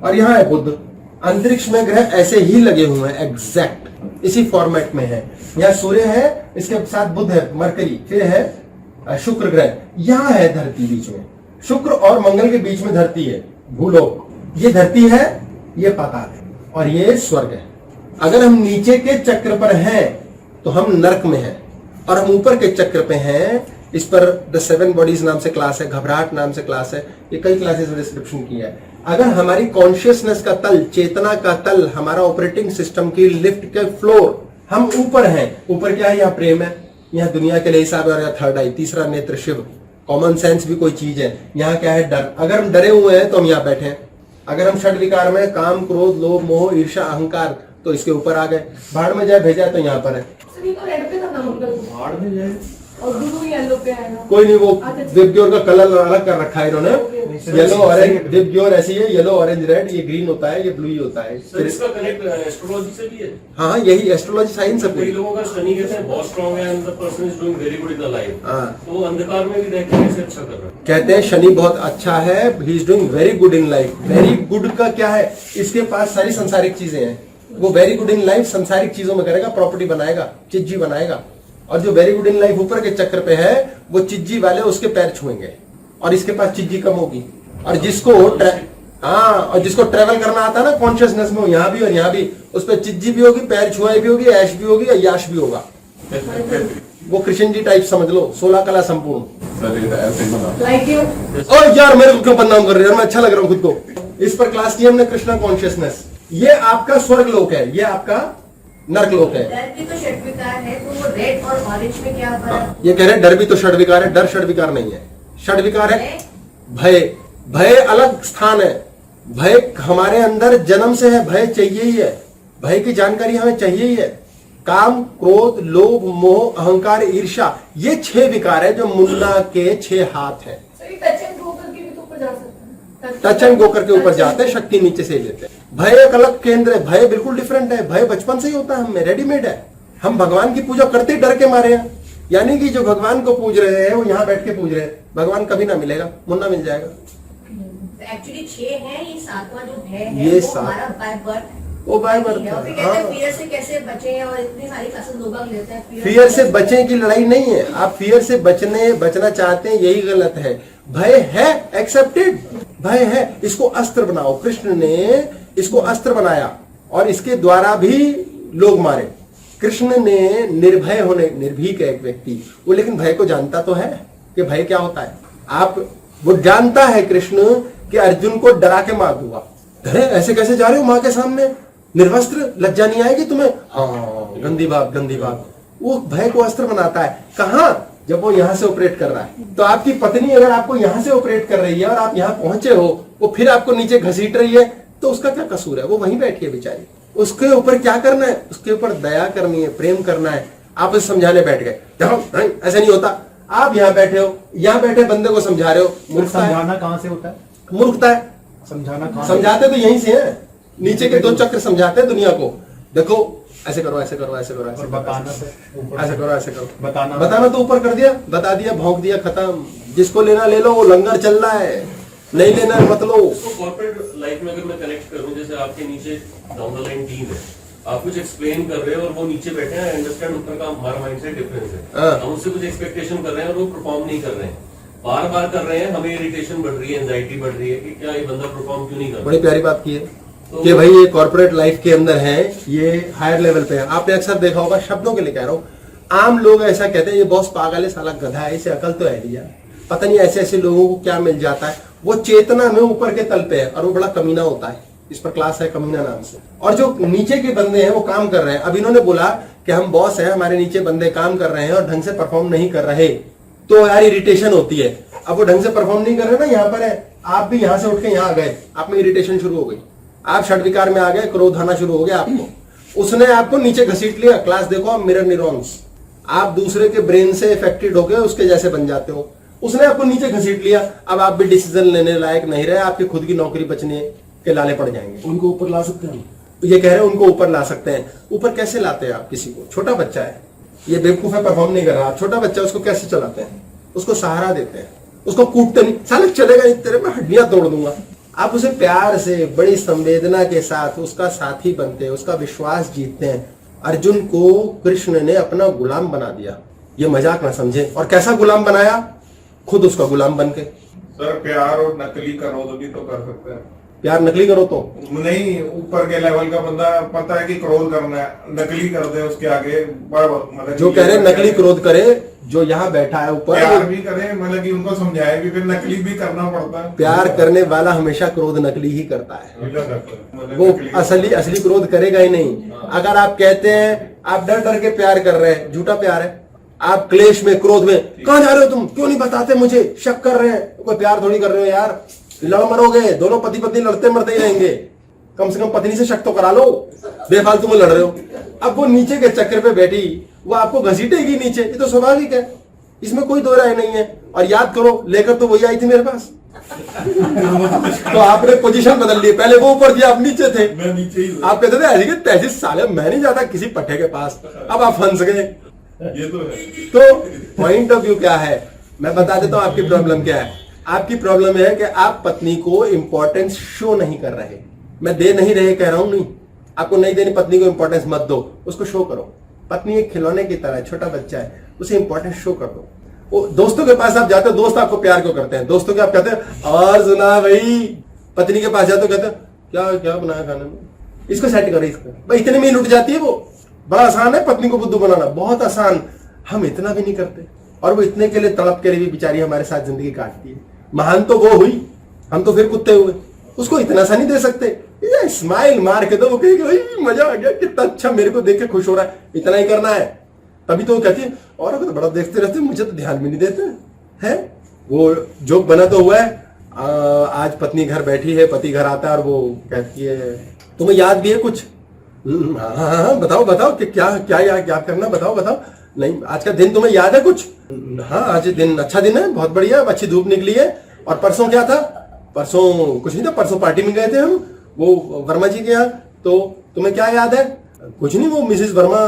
और यहाँ है बुध। अंतरिक्ष में ग्रह ऐसे ही लगे हुए हैं, एग्जैक्ट इसी फॉर्मेट में है। यहाँ सूर्य है, इसके साथ बुध है, मरकरी, फिर है शुक्र ग्रह, यहाँ है धरती बीच में, शुक्र और मंगल के बीच में धरती है, भूलोक। ये धरती है, ये पाताल है, और ये स्वर्ग है। अगर हम नीचे के चक्र पर हैं तो हम नरक में हैं, और हम ऊपर के चक्र पे हैं। इस पर द 7 बॉडीज नाम से क्लास है, घबराहट नाम से क्लास है, ये कई क्लासेस में डिस्क्रिप्शन किया है। अगर हमारी कॉन्शियसनेस का तल, चेतना का तल, हमारा ऑपरेटिंग सिस्टम की लिफ्ट के फ्लोर, हम ऊपर हैं। ऊपर क्या है? यहाँ प्रेम है, यहाँ दुनिया के लिए हिसाब है, और यहाँ थर्ड आई, तीसरा नेत्र शिव, कॉमन सेंस भी कोई चीज है। यहाँ क्या है? डर। अगर हम डरे हुए हैं तो हम यहाँ बैठे हैं। अगर हम षड विकार में काम, क्रोध, लोभ, मोह, ईर्ष्या, अहंकार, तो इसके ऊपर आ गए। भाड़ में जाए भेजा तो यहाँ पर है। सभी को रेड पे करना मंगल को, भाड़ में जाए। और गुरु येलो पे आएगा। कोई नहीं, वो विबग्योर का कलर अलग कर रखा है इन्होंने, येलो ऑरेंज। विबग्योर ऐसी है, येलो ऑरेंज रेड, ये ग्रीन होता है, ये ब्लू ही होता है। सर इसका कनेक्ट एस्ट्रोलॉजी से भी है? हाँ, यही एस्ट्रोलॉजी साइंस है। कई लोगों का शनि कहते हैं बहुत स्ट्रांग है and the person is doing very good in the life, हाँ। तो वो अंधकार में भी रह के कैसे अच्छा कर रहा है? कहते हैं शनि बहुत अच्छा है, he is doing very good in life. Very good का क्या है? इसके पास सारी संसारिक चीजें हैं, वो वेरी गुड इन लाइफ संसारिक चीजों में करेगा, प्रॉपर्टी बनाएगा, चिज्जी बनाएगा। और जो वेरी गुड इन लाइफ ऊपर के चक्र पे है, वो चिज्जी वाले उसके पैर छुएंगे, और इसके पास चिज्जी कम होगी। और जिसको और जिसको ट्रेवल करना आता है ना कॉन्शियसनेस में, यहाँ भी और यहाँ भी, उस पर चिज्जी भी होगी, पैर छुआई भी होगी, ऐश भी होगी, याश भी होगा। वो कृष्ण जी टाइप समझ लो, 16 कला संपूर्ण। सर ये ऐसे ही बना। Like you. और यार मेरे को क्यों बदनाम कर रहे हो? मैं अच्छा लग रहा हूँ खुद को। इस पर क्लास की हमने कृष्णा कॉन्शियसनेस। ये आपका स्वर्ग लोक है, ये आपका नर्क लोक है। डर भी तो षड विकार है, तो वो रेड और ऑरेंज में क्या फर्क? ये कह रहे हैं डर भी तो षड विकार है। डर षड विकार नहीं है, षड विकार है भय। भय अलग स्थान है। भय हमारे अंदर जन्म से है, भय चाहिए ही है, भय की जानकारी हमें चाहिए ही है। काम, क्रोध, लोभ, मोह, अहंकार, ईर्ष्या, ये 6 विकार है जो मुन्ना के 6 हाथ है। सर ये टच एंड गो करके भी तो ऊपर जा सकते हैं। टच एंड गो करके ऊपर जाते हैं, शक्ति नीचे से लेते हैं। भय एक अलग केंद्र है, भय बिल्कुल डिफरेंट है। भय बचपन से ही होता है, हमें रेडीमेड है। हम भगवान की पूजा करते ही डर के मारे हैं, यानी कि जो भगवान को पूज रहे हैं वो यहाँ बैठ के पूज रहे हैं। भगवान कभी ना मिलेगा, मुन्ना मिल जाएगा। एक्चुअली 6 है, ये 7वां जो है ये वो 7 हमारा बाय बर्थ, वो बाय बर्थ है। और फिर है। कहते हैं हाँ। फियर से कैसे बचें, और इतनी सारी क्लासेस लोग लेते हैं। फियर से बचने की लड़ाई नहीं है। आप फियर से बचना चाहते हैं, यही गलत है। भय है, एक्सेप्टेड, भय है, इसको अस्त्र बनाओ। कृष्ण ने इसको अस्त्र बनाया, और इसके द्वारा भी लोग मारे। कृष्ण ने निर्भय होने, निर्भीक है एक व्यक्ति वो, लेकिन भय को जानता तो है कि भय क्या होता है। वो जानता है कृष्ण कि अर्जुन को डरा के मार दूंगा। अरे ऐसे कैसे जा रहे हो माँ के सामने निर्वस्त्र, लज्जा नहीं आएगी तुम्हें? हाँ, गंदी बात, गंदी बात। वो भय को अस्त्र बनाता है। कहां? जब वो यहां से ऑपरेट कर रहा है। तो आपकी पत्नी अगर आपको यहां से ऑपरेट कर रही है और आप यहां पहुंचे हो, वो फिर आपको नीचे घसीट रही है, तो उसका क्या कसूर है? वो वहीं बैठी है बेचारी। उसके ऊपर क्या करना है? उसके ऊपर दया करनी है, प्रेम करना है। आप उसे समझाने बैठ गए, जाओ नहीं ऐसे नहीं होता। आप यहाँ बैठे हो, यहाँ बैठे बंदे को समझा रहे हो। मूर्खता है। समझाना कहाँ से होता है? मूर्खता है। समझाना कहाँ? समझाते तो यहीं से है, नीचे के 2 चक्र समझाते हैं दुनिया को। देखो ऐसे करो, ऐसे करो, ऐसे करो, ऐसे और करो, बताना से ऐसे करो, ऐसे करो। बताना तो ऊपर कर दिया, बता दिया, भौंक दिया, खत्म। जिसको लेना ले लो, वो लंगर चल रहा है, नहीं लेना मत लो। उसको कॉर्पोरेट लाइफ में अगर मैं कनेक्ट करूं, जैसे आपके नीचे डाउन द लाइन टीम है, आप कुछ एक्सप्लेन कर रहे हैं और वो नीचे बैठे हैं, अंडरस्टैंड ऊपर का हमारा माइंडसेट डिफरेंस है। हाँ। हम उससे कुछ एक्सपेक्टेशन कर रहे हैं और वो परफॉर्म नहीं कर रहे हैं, बार बार कर रहे हैं, हमें इरिटेशन बढ़ रही है, एंजाइटी बढ़ रही है कि क्या ये बंदा परफॉर्म क्यों नहीं कर रहा। बड़ी प्यारी बात की है कि भाई ये कॉर्पोरेट लाइफ के अंदर है, ये हायर लेवल पे है। आपने अक्सर देखा होगा, शब्दों के लिए कह रहा हूँ, आम लोग ऐसा कहते हैं ये बॉस पागल है, साला गधा है, इसे अकल तो है नहीं यार, पता नहीं ऐसे ऐसे लोगों को क्या मिल जाता है। वो चेतना में ऊपर के तल पे है और वो बड़ा कमीना होता है। इस पर क्लास है कमीना नाम से। और जो नीचे के बंदे हैं वो काम कर रहे हैं। अब इन्होंने बोला कि हम बॉस हैं, हमारे नीचे बंदे काम कर रहे हैं और ढंग से परफॉर्म नहीं कर रहे, तो यार इरिटेशन होती है। अब वो ढंग से परफॉर्म नहीं कर रहे ना, यहाँ पर है, आप भी यहाँ से उठ के यहाँ आ गए, आप में इरिटेशन शुरू हो गई, आप षड्विकार में आ गए, क्रोध आना शुरू हो गया आपको। उसने आपको नीचे घसीट लिया। क्लास देखो आप, मिरर न्यूरॉन्स, आप दूसरे के ब्रेन से इफेक्टेड हो गए, उसके जैसे बन जाते हो। उसने आपको नीचे घसीट लिया, अब आप भी डिसीजन लेने लायक नहीं रहे, आपकी खुद की नौकरी बचने के लाले पड़ जाएंगे। उनको ऊपर ला सकते हैं, ये कह रहे हैं उनको ऊपर ला सकते हैं। ऊपर कैसे लाते हैं आप किसी को? छोटा बच्चा है, ये बेवकूफ है, परफॉर्म नहीं कर रहा। छोटा बच्चा, उसको कैसे चलाते हैं? उसको सहारा देते हैं, उसको कूटते नहीं, साले चलेगा नहीं, तेरे में हड्डियां तोड़ दूंगा। आप उसे प्यार से, बड़ी संवेदना के साथ उसका साथी बनते हैं, उसका विश्वास जीतते हैं। अर्जुन को कृष्ण ने अपना गुलाम बना दिया, ये मजाक ना समझे। और कैसा गुलाम बनाया? खुद उसका गुलाम बन के। सर प्यार और नकली क्रोध भी तो कर सकते हैं। प्यार नकली करो तो नहीं, ऊपर के लेवल का बंदा पता है कि क्रोध करना है, नकली कर दे उसके आगे, मतलब जो कह रहे नकली क्रोध करे, जो यहाँ बैठा है ऊपर, प्यार भी करे, मतलब कि उनको समझाए कि फिर नकली भी करना पड़ता है। प्यार करने वाला हमेशा क्रोध नकली ही करता है, मतलब वो असली क्रोध करेगा ही नहीं। अगर आप कहते हैं आप डर डर के प्यार कर रहे हैं, झूठा प्यार है। आप क्लेश में, क्रोध में, कहां जा रहे हो तुम, क्यों नहीं बताते मुझे, शक कर रहे हैं, कोई प्यार थोड़ी कर रहे हो यार। लड़ मरोगे, दोनों पति पत्नी लड़ते मरते ही रहेंगे। कम से कम पत्नी से शक तो करा लो, बेफालतू में लड़ रहे हो। अब वो नीचे के चक्कर पे बैठी, वो आपको घसीटेगी नीचे, ये तो स्वाभाविक है, इसमें कोई दो राय नहीं है। और याद करो, लेकर तो वही आई थी मेरे पास। तो आपने पोजीशन बदल ली, पहले वो ऊपर थी, आप नीचे थे। मैं नीचे ही आप कहते थे ऐसे कि तैसे साले मैं नहीं जाता किसी पट्टे के पास, अब आप फंस गए। ये तो है। तो पॉइंट ऑफ व्यू क्या है, मैं बता देता हूं आपकी प्रॉब्लम क्या है। आपकी प्रॉब्लम है कि आप पत्नी को इंपॉर्टेंस शो नहीं कर रहे। मैं दे नहीं रहे कह रहा हूं, नहीं, आपको नहीं देनी पत्नी को इंपॉर्टेंस मत दो, उसको शो करो। पत्नी एक खिलौने की तरह, छोटा बच्चा है, उसे इंपॉर्टेंस शो कर दो। वो दोस्तों के पास आप जाते हो, दोस्त आपको प्यार क्यों करते हैं? दोस्तों के आप कहते हैं और सुना भाई, पत्नी के पास जाते हो कहते हैं क्या क्या बनाया खाने में, इसको सेट करो, इसको भाई, इतने में ही लुट जाती है वो। बड़ा आसान है पत्नी को बुद्धू बनाना, बहुत आसान। हम इतना भी नहीं करते, और वो इतने के लिए तड़प के लिए भी बेचारी हमारे साथ जिंदगी काटती है। महान तो वो हुई, हम तो फिर कुत्ते हुए। उसको इतना सा नहीं दे सकते, ये स्माइल मार के दो, वो कहेगी भाई मजा आ गया, कितना अच्छा, मेरे को देख के खुश हो रहा है, इतना ही करना है। तभी तो वो कहती है और अगर तो बड़ा देखते रहते, मुझे तो ध्यान भी नहीं देते हैं। वो जोक बना तो हुआ है, आज पत्नी घर बैठी है, पति घर आता है और वो कहती है तुम्हें याद भी है कुछ? हाँ बताओ बताओ कि क्या क्या याद करना, बताओ बताओ। नहीं, आज का दिन तुम्हें याद है कुछ? हाँ आज दिन अच्छा दिन है, बहुत बढ़िया, अच्छी धूप निकली है। और परसों क्या था? परसों कुछ नहीं था, परसों पार्टी में गए थे हम, वो वर्मा जी के यहाँ। तो तुम्हें क्या याद है? कुछ नहीं, वो मिसेस वर्मा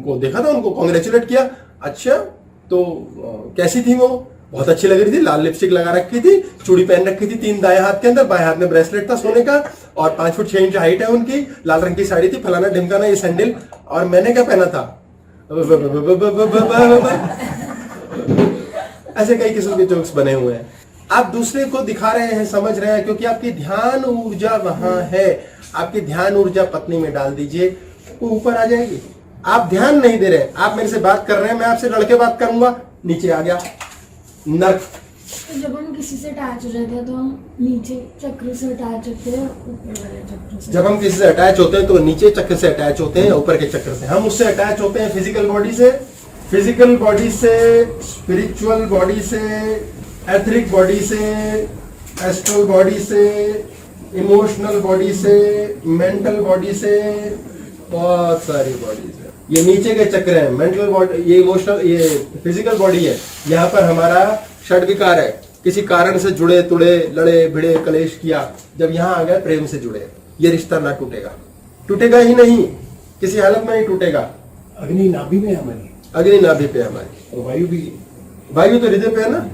को देखा था, उनको कॉन्ग्रेचुलेट किया। अच्छा, तो कैसी थी वो? बहुत अच्छी लग रही थी, लाल लिपस्टिक लगा रखी थी, चूड़ी पहन रखी थी 3 दाएं हाथ के अंदर, बाएं हाथ में ब्रेसलेट था सोने का, और 5 फुट 6 इंच हाइट है उनकी, लाल रंग की साड़ी थी, फलाना ढिमकाना, ये सैंडल। और मैंने क्या पहना था? ऐसे कई किस्म के जोक्स बने हुए हैं। आप दूसरे को दिखा रहे हैं, समझ रहे हैं, क्योंकि आपकी ध्यान ऊर्जा वहां है। आपकी ध्यान ऊर्जा पत्नी में डाल दीजिए, वो ऊपर आ जाएगी। आप ध्यान नहीं दे रहे, आप मेरे से बात कर रहे हैं, मैं आपसे लड़के बात करूंगा, नीचे आ गया नर्क। तो जब हम किसी से अटैच हो जाते हैं तो हम नीचे चक्र से अटैच होते हैं, ऊपर वाले चक्र से। जब हम किसी से अटैच होते हैं तो नीचे चक्र से अटैच होते हैं, ऊपर के चक्र से। हम उससे अटैच होते हैं फिजिकल बॉडी से, स्पिरिचुअल बॉडी से, एथरिक बॉडी से, एस्ट्रल बॉडी से, इमोशनल बॉडी से, मेंटल बॉडी से, बहुत सारी बॉडी से। ये नीचे के चक्र हैं, मेंटल बॉडी, ये इमोशनल, ये फिजिकल बॉडी है। यहाँ पर हमारा षड्विकार है, किसी कारण से जुड़े तुड़े, लड़े भिड़े, कलेश किया, जब यहाँ आ गए प्रेम से जुड़े, ये रिश्ता ना टूटेगा, टूटेगा ही नहीं, किसी हालत में नहीं टूटेगा। अग्नि नाभि में है हमारी, अग्नि नाभि पे हमारी, और वायु भी, वायु तो हृदय पे है ना,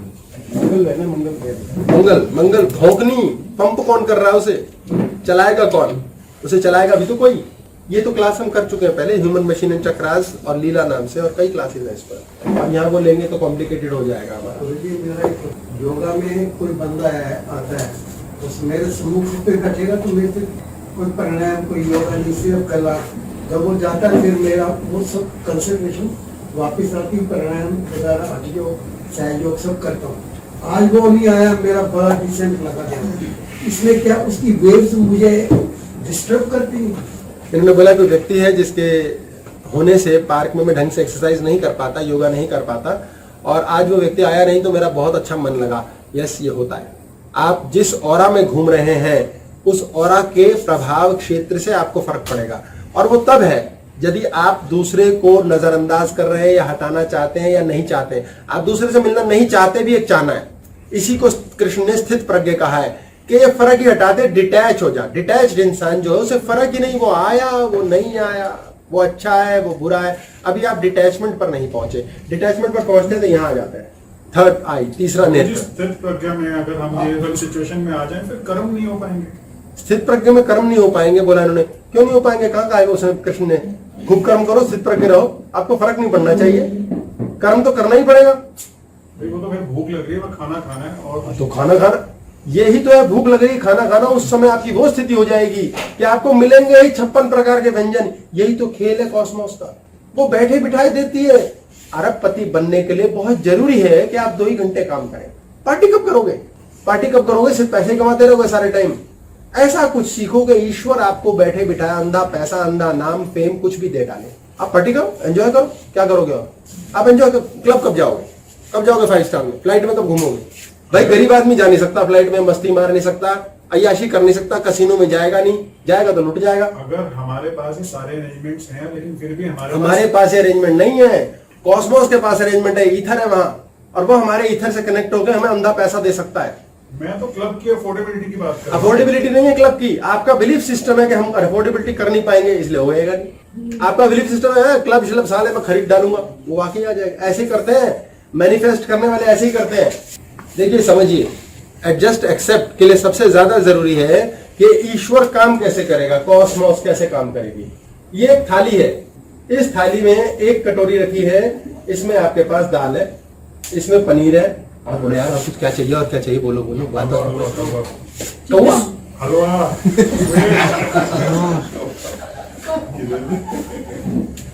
मंगल है ना, मंगल पे है। मंगल भौंकनी, पंप कौन कर रहा है उसे? चलाएगा कौन? उसे चलाएगा भी तो कोई। ये तो क्लास हम कर चुके हैं पहले, ह्यूमन मशीन एंड चक्रास और लीला नाम से, और कई क्लासेस हैं इस पर। अब यहाँ वो लेंगे तो कॉम्प्लिकेटेड हो जाएगा हमारा। गुरुजी, मेरा एक योगा में कोई बंदा है, आता है, उस मेरे सम्मुख पे बैठेगा तो मेरे से कोई प्राणायाम, कोई योगा नहीं, सिर्फ कला। जब वो जाता है फिर मेरा वो सब कंसंट्रेशन वापिस आती हूँ प्राणायाम वगैरह हठयोग सहयोग सब करता हूँ। आज वो नहीं आया, मेरा बड़ा डिसेंट लगा गया। इसमें क्या उसकी वेव्स मुझे डिस्टर्ब करती हैं। इन्होंने बोला कोई व्यक्ति है जिसके होने से पार्क में मैं ढंग से एक्सरसाइज नहीं कर पाता, योगा नहीं कर पाता, और आज वो व्यक्ति आया नहीं तो मेरा बहुत अच्छा मन लगा। यस, ये होता है। आप जिस ऑरा में घूम रहे हैं उस ऑरा के प्रभाव क्षेत्र से आपको फर्क पड़ेगा, और वो तब है यदि आप दूसरे को नजरअंदाज कर रहे हैं या हटाना चाहते हैं या नहीं चाहते। आप दूसरे से मिलना नहीं चाहते भी एक चाहना है। इसी को कृष्ण ने स्थित प्रज्ञ कहा है कि ये फर्क ही हटा दे, डिटैच हो जा। डिटैच्ड इंसान जो है उसे फर्क ही नहीं, वो आया वो नहीं आया, वो अच्छा है वो बुरा है। अभी आप डिटैचमेंट पर नहीं पहुंचे। डिटैचमेंट पर पहुंचते तो यहाँ आ जाते हैं। थर्ड आई, तीसरा नेत्र। स्थित प्रज्ञा में अगर हम ये सिचुएशन में आ जाएं फिर कर्म नहीं हो पाएंगे। स्थित प्रज्ञा में कर्म नहीं हो पाएंगे बोला इन्होंने। क्यों नहीं हो पाएंगे? कहाँ कहा है उसने कृष्ण ने? खूब कर्म करो, स्थित प्रज्ञा रहो, आपको फर्क नहीं पड़ना चाहिए। कर्म तो करना ही पड़ेगा। देखो तो फिर भूख लग रही है, खाना खाना है, और तो खाना खाना, यही तो है भूख लग रही, खाना खाना। उस समय आपकी वो स्थिति हो जाएगी कि आपको मिलेंगे ही 56 प्रकार के व्यंजन। यही तो खेल है कॉस्मोस का। वो बैठे बिठाए देती है। अरबपति बनने के लिए बहुत जरूरी है कि आप 2 ही घंटे काम करें। पार्टी कब करोगे? पार्टी कब करोगे? सिर्फ पैसे कमाते रहोगे सारे टाइम? ऐसा कुछ सीखोगे, ईश्वर आपको बैठे बिठाया अंधा पैसा, अंधा नाम, फेम कुछ भी दे डाले। आप पार्टी करो, एंजॉय करो। क्या करोगे आप? एंजॉय करो। क्लब कब जाओगे? कब जाओगे 5 स्टार में? फ्लाइट में कब घूमोगे? भाई गरीब आदमी जा नहीं सकता फ्लाइट में, मस्ती मार नहीं सकता, अय्याशी कर नहीं सकता, कसिनो में जाएगा नहीं, जाएगा तो लुट जाएगा। अगर हमारे पास ही सारे अरेंजमेंट्स हैं लेकिन फिर भी हमारे पास अरेंजमेंट नहीं है। कॉस्मोस के पास अरेंजमेंट है, ईथर है वहां, और वो हमारे ईथर से कनेक्ट होकर हमें अंधा पैसा दे सकता है। मैं तो क्लब की अफोर्डेबिलिटी की बात कर रहा हूं। अफोर्डेबिलिटी नहीं है क्लब की, आपका बिलीफ सिस्टम है कि हम अफोर्डेबिलिटी कर नहीं पाएंगे इसलिए होएगा नहीं। आपका बिलीफ सिस्टम है क्लब शिलब साले में खरीद डालूंगा, वो वाकई आ जाएगा। ऐसे ही करते हैं मैनिफेस्ट करने वाले, ऐसे ही करते हैं। देखिए समझिए, एडजस्ट एक्सेप्ट के लिए सबसे ज्यादा जरूरी है कि ईश्वर काम कैसे करेगा, कॉस्मोस कैसे काम करेगी। ये एक थाली है, इस थाली में एक कटोरी रखी है, इसमें आपके पास दाल है, इसमें पनीर है। और बोले यार और कुछ क्या चाहिए, और क्या चाहिए, बोलो बोलो बात कौवा हलवा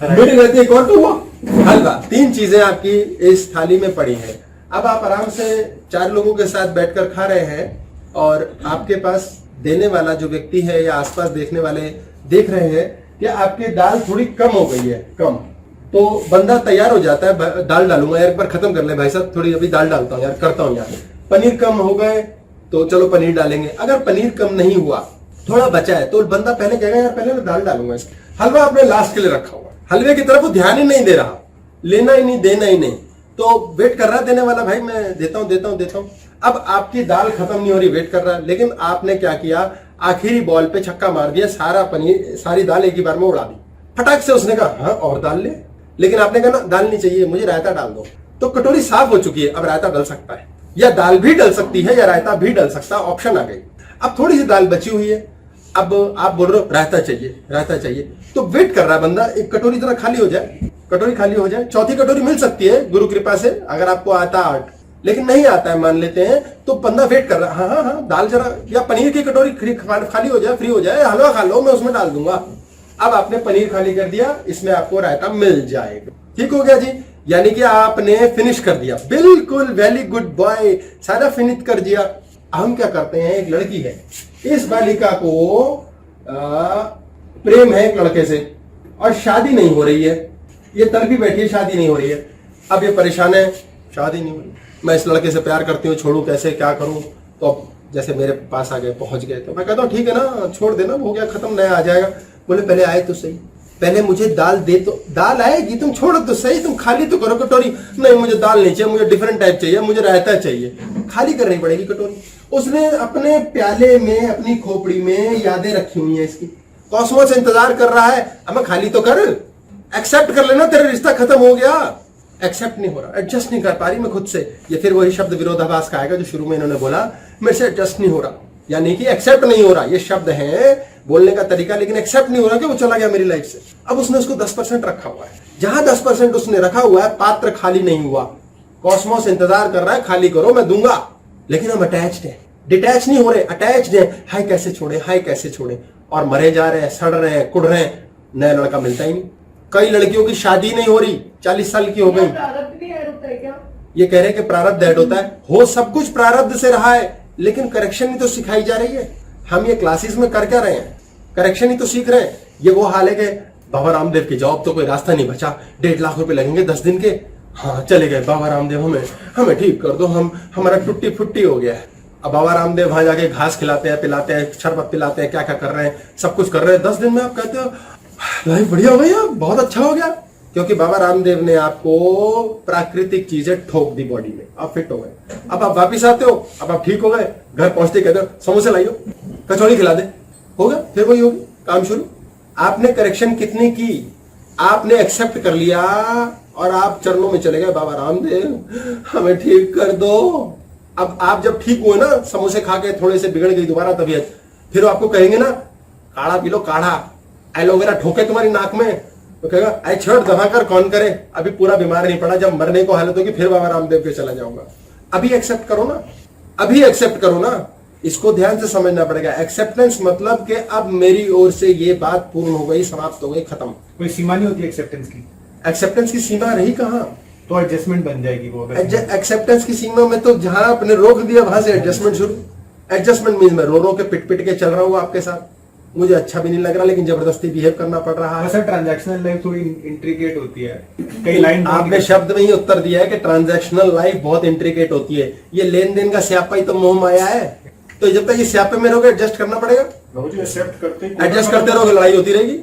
मिल रहती है, कौन कौवा हलवा। 3 चीजें आपकी इस थाली में पड़ी है। अब आप आराम से 4 लोगों के साथ बैठकर खा रहे हैं, और आपके पास देने वाला जो व्यक्ति है या आसपास देखने वाले देख रहे हैं कि आपकी दाल थोड़ी कम हो गई है, कम। तो बंदा तैयार हो जाता है, दाल डालूंगा यार, एक बार खत्म कर ले भाई साहब, थोड़ी अभी दाल डालता हूँ यार, करता हूँ यार। पनीर कम हो गए तो चलो पनीर डालेंगे। अगर पनीर कम नहीं हुआ, थोड़ा बचा है, तो बंदा पहले कहेगा यार पहले मैं दाल डालूंगा इसके। हलवा आपने लास्ट के लिए रखा हुआ, हलवे की तरफ वो ध्यान ही नहीं दे रहा, लेना ही नहीं, देना ही नहीं, तो वेट कर रहा है देने वाला, भाई मैं देता हूं देता हूं देता हूं। अब आपकी दाल खत्म नहीं हो रही, वेट कर रहा है, लेकिन आपने क्या किया, आखिरी बॉल पे छक्का मार दिया, सारा पनीर सारी दाल एक ही बार में उड़ा दी। फटाक से उसने कहा हाँ और दाल ले, लेकिन आपने कहा ना दाल नहीं चाहिए मुझे, रायता डाल दो। तो कटोरी साफ हो चुकी है, अब रायता डल सकता है, या दाल भी डल सकती है या रायता भी डल सकता है, ऑप्शन आ गई। अब थोड़ी सी दाल बची हुई है, अब आप बोल रहे हो रायता चाहिए रायता चाहिए, तो वेट कर रहा है बंदा, एक कटोरी जरा खाली हो जाए, कटोरी खाली हो जाए, चौथी कटोरी मिल सकती है गुरु कृपा से अगर आपको आता आर्ट, लेकिन नहीं आता है मान लेते हैं, तो बंदा वेट कर रहा है, हाँ हाँ हाँ दाल जरा, या पनीर की कटोरी खाली हो जाए, फ्री हो जाए, हलवा खा लो मैं उसमें डाल दूंगा। अब आपने पनीर खाली कर दिया, इसमें आपको रायता मिल जाएगा, ठीक हो गया जी। यानी कि आपने फिनिश कर दिया, बिल्कुल वेरी गुड बॉय, सारा फिनिश कर दिया। हम क्या करते हैं, एक लड़की है, इस बालिका को प्रेम है एक लड़के से और शादी नहीं हो रही है, ये तर भी बैठी है, शादी नहीं हो रही है। अब ये परेशान है, शादी नहीं हो रही, मैं इस लड़के से प्यार करती हूँ, छोड़ू कैसे, क्या करूं। तो अब जैसे मेरे पास आ गए, पहुंच गए, तो मैं कहता हूँ ठीक है ना, छोड़ देना, हो गया खत्म, नया आ जाएगा। बोले पहले आए तो सही, पहले मुझे दाल दे, तो दाल आएगी, तुम छोड़ो तो सही, तुम खाली तो करो कटोरी। नहीं मुझे दाल नहीं चाहिए, मुझे डिफरेंट टाइप चाहिए, मुझे रायता चाहिए, खाली करनी पड़ेगी कटोरी। उसने अपने प्याले में, अपनी खोपड़ी में यादें रखी हुई है इसकी, कॉस्मोस इंतजार कर रहा है, अब मैं खाली तो कर, एक्सेप्ट कर लेना, तेरा रिश्ता खत्म हो गया। एक्सेप्ट नहीं हो रहा, एडजस्ट नहीं कर पा रही मैं खुद से। ये फिर वही शब्द विरोधाभास का आएगा जो शुरू में इन्होंने बोला, मेरे से एडजस्ट नहीं हो रहा, यानी कि एक्सेप्ट नहीं हो रहा। ये शब्द है बोलने का तरीका, लेकिन एक्सेप्ट नहीं हो रहा कि वो चला गया मेरी लाइफ से। अब उसने उसको 10% रखा हुआ है, जहां 10% उसने रखा हुआ है, पात्र खाली नहीं हुआ, कॉस्मोस इंतजार कर रहा है, खाली करो मैं दूंगा। लेकिन हम अटैच्ड हैं, डिटैच नहीं हो रहे, अटैच्ड हैं, हाय कैसे छोड़े, हाय कैसे छोड़े, और मरे जा रहे हैं, सड़ रहे हैं, कुड़ रहे हैं, नया लड़का मिलता ही नहीं। कई लड़कियों की शादी नहीं हो रही, 40 साल की हो गई। प्रारब्ध भी ऐड होता है क्या? ये कह रहे हैं कि प्रारब्ध ऐड होता है, हो सब कुछ प्रारब्ध से रहा है, लेकिन करेक्शन ही तो सिखाई जा रही है। हम ये क्लासेस में कर क्या रहे हैं? करेक्शन ही तो सीख रहे हैं। ये वो हाल है कि बाबा रामदेव की जॉब तो कोई रास्ता नहीं बचा, 1.5 लाख रुपए लगेंगे 10 दिन के। हाँ चले गए बाबा रामदेव, हमें ठीक कर दो, हमारा टुट्टी फुट्टी हो गया है। अब बाबा रामदेव वहां जाके घास खिलाते हैं, पिलाते हैं, शरबत पिलाते हैं, क्या क्या कर रहे हैं, सब कुछ कर रहे हैं। 10 दिन में आप कहते हो लाइफ बढ़िया हो गई, बहुत अच्छा हो गया, क्योंकि बाबा रामदेव ने आपको प्राकृतिक चीजें ठोक दी बॉडी में, आप फिट हो गए। अब आप वापिस आते हो, अब आप ठीक हो गए, घर पहुंचते कहते हो समोसे लाइयो, कचौड़ी खिला दे, हो गया, फिर वही होगी, काम शुरू। आपने करेक्शन कितनी की, आपने एक्सेप्ट कर लिया और आप चरणों में चले गए, बाबा रामदेव हमें ठीक कर दो। अब आप जब ठीक हुए ना, समोसे खा के थोड़े से बिगड़ गई दोबारा तबीयत, फिर आपको कहेंगे ना काढ़ा पी लो, काढ़ा, एलोवेरा ठोके तुम्हारी नाक में, तो कहेगा आई छोड़ दबा कर कौन करे, अभी पूरा बीमार नहीं पड़ा, जब मरने को हालत होगी फिर बाबा रामदेव के चला जाऊंगा। अभी एक्सेप्ट करो ना, अभी एक्सेप्ट करो ना, इसको ध्यान से समझना पड़ेगा। एक्सेप्टेंस मतलब कि अब मेरी ओर से ये बात पूर्ण हो गई, समाप्त हो गई, खत्म। कोई सीमा नहीं होती एक्सेप्टेंस की? एक्सेप्टेंस की सीमा रही कहाँ? तो एडजस्टमेंट बन जाएगी वो। एक्सेप्टेंस की सीमा में तो जहां आपने रोक दिया वहां से एडजस्टमेंट शुरू। एडजस्टमेंट मीन मैं रो के पिट के चल रहा हूँ आपके साथ, मुझे अच्छा भी नहीं लग रहा, लेकिन जबरदस्ती बिहेव करना पड़ रहा है। सर ट्रांजैक्शनल लाइफ थोड़ी इंट्रिकेट होती है, कई लाइन आपने शब्द में ही उत्तर दिया है कि ट्रांजैक्शनल लाइफ बहुत इंट्रिकेट होती है। ये लेन देन का स्यापा ही तो मोह माया है, तो जब तक ये स्यापे में रहोगे एडजस्ट करना पड़ेगा। एक्सेप्ट करते एडजस्ट करते रहोगे, लड़ाई होती रहेगी।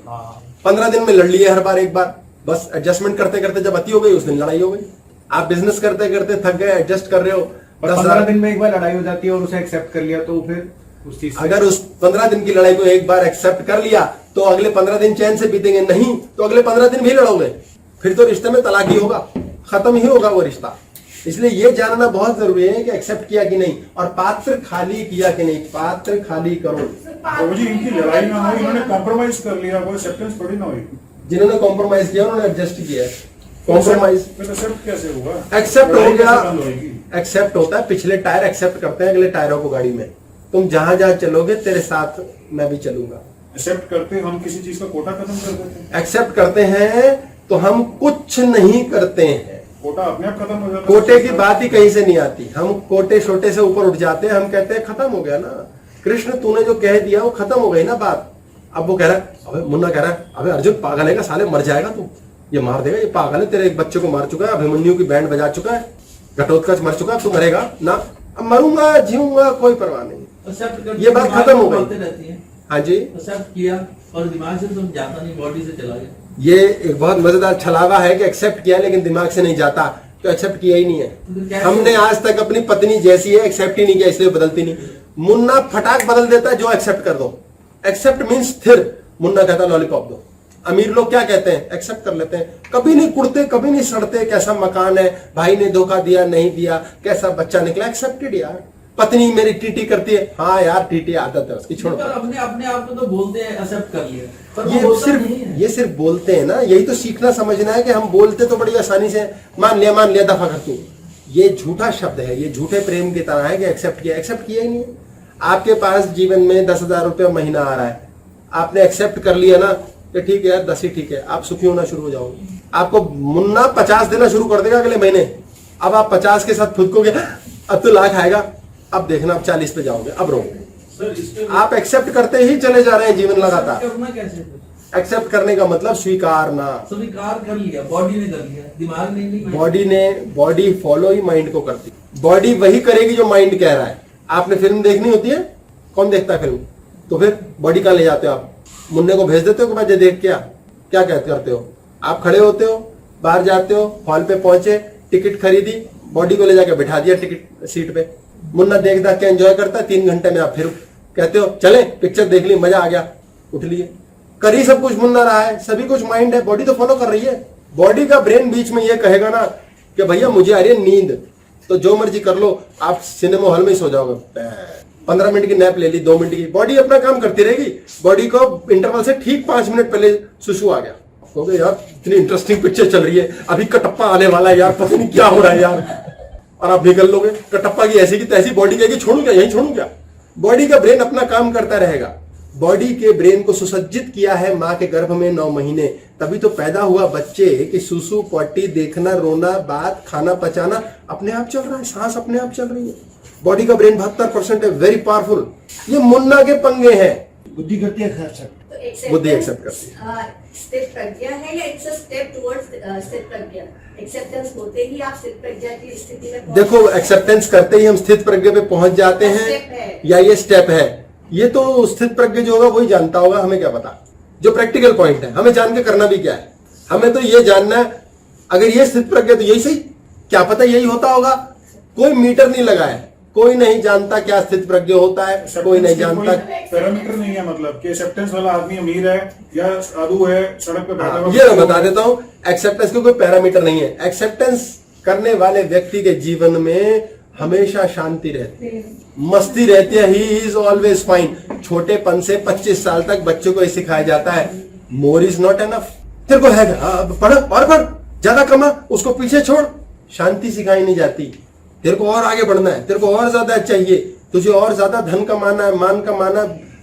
15 दिन में लड़ लिए हर बार एक बार, बस एडजस्टमेंट करते करते जब अति हो गई उस दिन लड़ाई हो गई। आप बिजनेस करते करते थक गए, एडजस्ट कर रहे हो, 15 दिन में एक बार लड़ाई हो जाती है और उसे एक्सेप्ट कर लिया तो फिर उस चीज अगर उस 15 दिन की लड़ाई को एक बार एक्सेप्ट कर लिया तो अगले 15 दिन चैन से बीतेंगे, नहीं तो अगले 15 दिन भी लड़ोगे, फिर तो रिश्ते में तलाक ही होगा, खत्म ही होगा वो रिश्ता। इसलिए ये जानना बहुत जरूरी है कि एक्सेप्ट किया कि नहीं, और पात्र खाली किया कि नहीं। पात्र खाली करो। प्रभु जी इनकी लड़ाई ना हुई, इन्होंने कॉम्प्रोमाइज कर लिया, वो एक्सेप्टेंस थोड़ी ना हुई। जिन्होंने कॉम्प्रोमाइज किया उन्होंने एडजस्ट किया है। कॉम्प्रोमाइज एक्सेप्ट कैसे होगा? एक्सेप्ट हो गया, बंद होगी। एक्सेप्ट होता है, पिछले टायर एक्सेप्ट करते हैं अगले टायरों को गाड़ी में। तुम जहां जहां चलोगे तेरे साथ मैं भी चलूंगा। एक्सेप्ट करते हम किसी चीज का कोटा खत्म कर देते हैं। एक्सेप्ट करते हैं तो हम कुछ नहीं करते हैं, कोटा अपने आप खत्म हो जाता है। कोटे की बात ही कहीं से नहीं आती। हम कोटे छोटे से ऊपर उठ जाते हैं, हम कहते हैं खत्म हो गया ना कृष्ण, तूने जो कह दिया वो खत्म हो गई ना बात। अब वो कह रहा है, अबे मुन्ना कह रहा है, अबे अर्जुन पागल है क्या साले, मर जाएगा तू, ये मार देगा, ये पागल है, तेरे एक बच्चे को मार चुका है, अभिमन्यु की बैंड बजा चुका है, घटोत्कच मर चुका है, तू मरेगा ना। अब मरूंगा जीऊंगा कोई परवाह नहीं, ये बात खत्म हो गई। रहती है। हाँ जी, एक्सेप्ट किया और दिमाग से तुम जाता नहीं, बॉडी से चला गया। ये एक बहुत मजेदार छलावा है कि एक्सेप्ट किया लेकिन दिमाग से नहीं जाता, तो एक्सेप्ट किया ही नहीं है। हमने आज तक अपनी पत्नी जैसी है एक्सेप्ट ही नहीं किया, इसलिए बदलती नहीं। मुन्ना फटाक बदल देता है जो एक्सेप्ट कर दो। एक्सेप्ट मीन स्थिर, मुन्ना कहता लॉलीपॉप दो। अमीर लोग क्या कहते हैं, एक्सेप्ट कर लेते हैं, कभी नहीं कुड़ते, कभी नहीं सड़ते, कैसा मकान है, भाई ने धोखा दिया नहीं दिया, कैसा बच्चा निकला, एक्सेप्टेड यार। पत्नी मेरी टीटी करती है, हाँ यार टीटी आदत है उसकी, छोड़ो। अपने अपने आप को तो बोलते हैं एक्सेप्ट कर लिया, पर वो होता नहीं है। ये सिर्फ बोलते हैं ना, यही तो सीखना समझना है कि हम बोलते तो बड़ी आसानी से मान लिया दफा कर तू। ये झूठा शब्द है, ये झूठे प्रेम की तरह है कि एक्सेप्ट किया ही नहीं। आपके पास जीवन में 10,000 रुपये महीना आ रहा है, आपने एक्सेप्ट कर लिया ना कि ठीक है यार 10 ही ठीक है, आप सुखी होना शुरू हो जाओगे। आपको मुन्ना 50 देना शुरू कर देगा अगले महीने, अब आप 50 के साथ खुद को अब तो लाख आएगा, अब देखना आप 40 पे जाओगे, अब रहोगे। आप एक्सेप्ट करते ही चले जा रहे हैं जीवन लगातार। करना कैसे? एक्सेप्ट करने का मतलब स्वीकारना। स्वीकार कर लिया, बॉडी ने कर लिया, दिमाग ने नहीं। बॉडी फॉलो ही माइंड को करती, बॉडी वही करेगी जो माइंड कह रहा है। आपने फिल्म देखनी होती है, कौन देखता है फिल्म, तो फिर बॉडी कहाँ ले जाते हो आप, मुन्ने को भेज देते हो कि भाई देख क्या कहते करते हो, आप खड़े होते हो, बाहर जाते हो, हॉल पे पहुंचे, टिकट खरीदी, बॉडी को ले जाके बैठा दिया टिकट सीट पे, मुन्ना देख के एंजॉय करता है, 3 घंटे में आप फिर कहते हो चले पिक्चर देख ली, मजा आ गया, उठ लिए। कर ही सब कुछ मुन्ना रहा है, सभी कुछ माइंड है, बॉडी तो फॉलो कर रही है। बॉडी का ब्रेन बीच में ये कहेगा ना कि भैया मुझे आ रही है नींद, तो जो मर्जी कर लो, आप सिनेमा हॉल में ही सो जाओगे। 15 मिनट की नैप ले ली, 2 मिनट की, बॉडी अपना काम करती रहेगी। बॉडी को इंटरवल से ठीक 5 मिनट पहले सुसु आ गया, हो गया यार इतनी इंटरेस्टिंग पिक्चर चल रही है, अभी कटप्पा आने वाला है यार, पता नहीं क्या हो रहा है यार, और आप निकल लोगे कटप्पा की ऐसी की तैसी, बॉडी कहेगी छोड़ू क्या, यही छोड़ू क्या। बॉडी का ब्रेन अपना काम करता रहेगा, बॉडी के ब्रेन को सुसज्जित किया है माँ के गर्भ में 9 महीने, तभी तो पैदा हुआ बच्चे कि सुसु पॉटी देखना, रोना, बात, खाना, पचाना अपने आप चल रहा है, सांस अपने आप चल रही है। बॉडी का ब्रेन 72% है, वेरी पावरफुल। ये मुन्ना के पंगे हैं। बुद्धि करती है खैर सब। बुद्धि एक्सेप्ट करती है। स्थित प्रज्ञा है या इट्स अ स्टेप टुवर्ड्स स्थित प्रज्ञा? एक्सेप्टेंस होते ही आप स्थित प्रज्ञा की स्थिति में देखो, एक्सेप्टेंस करते ही हम स्थित प्रज्ञा पे पहुंच जाते हैं या ये स्टेप है? ये तो स्थित प्रज्ञा जो होगा वही जानता होगा, हमें क्या पता। जो प्रैक्टिकल पॉइंट है, हमें जान के करना भी क्या है, हमें तो ये जानना है अगर ये स्थित प्रज्ञा तो यही सही, क्या पता यही होता होगा। कोई मीटर नहीं लगा है, कोई नहीं जानता क्या स्थित प्रज्ञ होता है, कोई नहीं जानता। पैरामीटर नहीं है मतलब कि एक्सेप्टेंस वाला आदमी अमीर है या साधु है, सड़क पे बैठा हुआ। ये मैं बता देता हूं, एक्सेप्टेंस का कोई पैरामीटर नहीं है। एक्सेप्टेंस करने वाले व्यक्ति के जीवन में हमेशा शांति रहती है, मस्ती रहती है, ही इज ऑलवेज फाइन। छोटेपन से 25 साल तक बच्चों को ये सिखाया जाता है, मोर इज नॉट एनफ। तेरे को है पढ़ और पढ़, ज्यादा कमा, उसको पीछे छोड़। शांति सिखाई नहीं जाती। तेरे को और आगे बढ़ना है, तेरे को और ज्यादा चाहिए, तुझे और ज्यादा धन कमाना है, मान कमाना,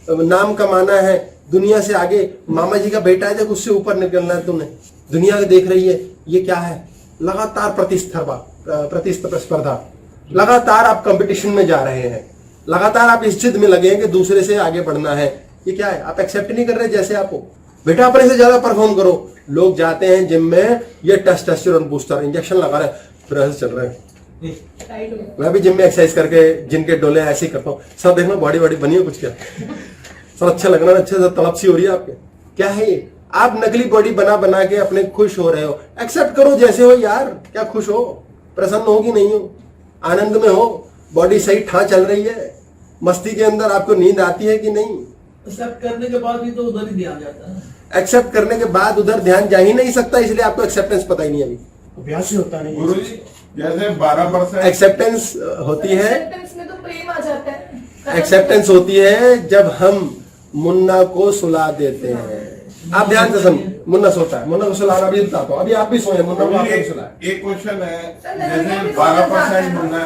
नाम कमाना है, दुनिया से आगे। मामा जी का बेटा है, जब उससे ऊपर निकलना है तूने। दुनिया देख रही है, ये क्या है? लगातार प्रतिस्पर्धा, लगातार आप कंपटीशन में जा रहे हैं, लगातार आप इस जिद में लगे हैं कि दूसरे से आगे बढ़ना है। ये क्या है? आप एक्सेप्ट नहीं कर रहे जैसे आप हो। बेटा अपने से ज्यादा परफॉर्म करो। लोग जाते हैं जिम में, ये टेस्टोस्टेरोन बूस्टर इंजेक्शन लगा रहे हैं, प्रेस चल रहा है। मैं भी जिम में एक्सरसाइज करके जिनके डोले ऐसे ही करता हूँ। सब देखना बॉडी बनी है कुछ क्या? सब अच्छा लग रहा है, अच्छे से तड़प सी हो रही है आपके। क्या है ये? आप नकली बॉडी बना के अपने खुश हो रहे हो। एक्सेप्ट करो जैसे हो यार। क्या खुश हो? प्रसन्न हो कि नहीं हो? आनंद में हो? बॉडी सही ठा चल रही है? मस्ती के अंदर आपको नींद आती है कि नहीं? एक्सेप्ट करने के बाद भी तो उधर ही ध्यान जाता है। एक्सेप्ट करने के बाद उधर ध्यान जा ही नहीं सकता, इसलिए आपको एक्सेप्टेंस पता ही नहीं अभी। अभ्यास ही होता नहीं। गुरुजी जैसे 12% एक्सेप्टेंस होती है, एक्सेप्टेंस में तो प्रेम आ जाता है। एक्सेप्टेंस होती है जब हम मुन्ना को सुला देते हैं। आप ध्यान से सुन, मुन्ना सोता है, मुन्ना को सुलाना भी बताता हूँ। अभी आप भी सोए, मुन्ना को आपने सुलाया। एक क्वेश्चन है, जैसे 12% मुन्ना है,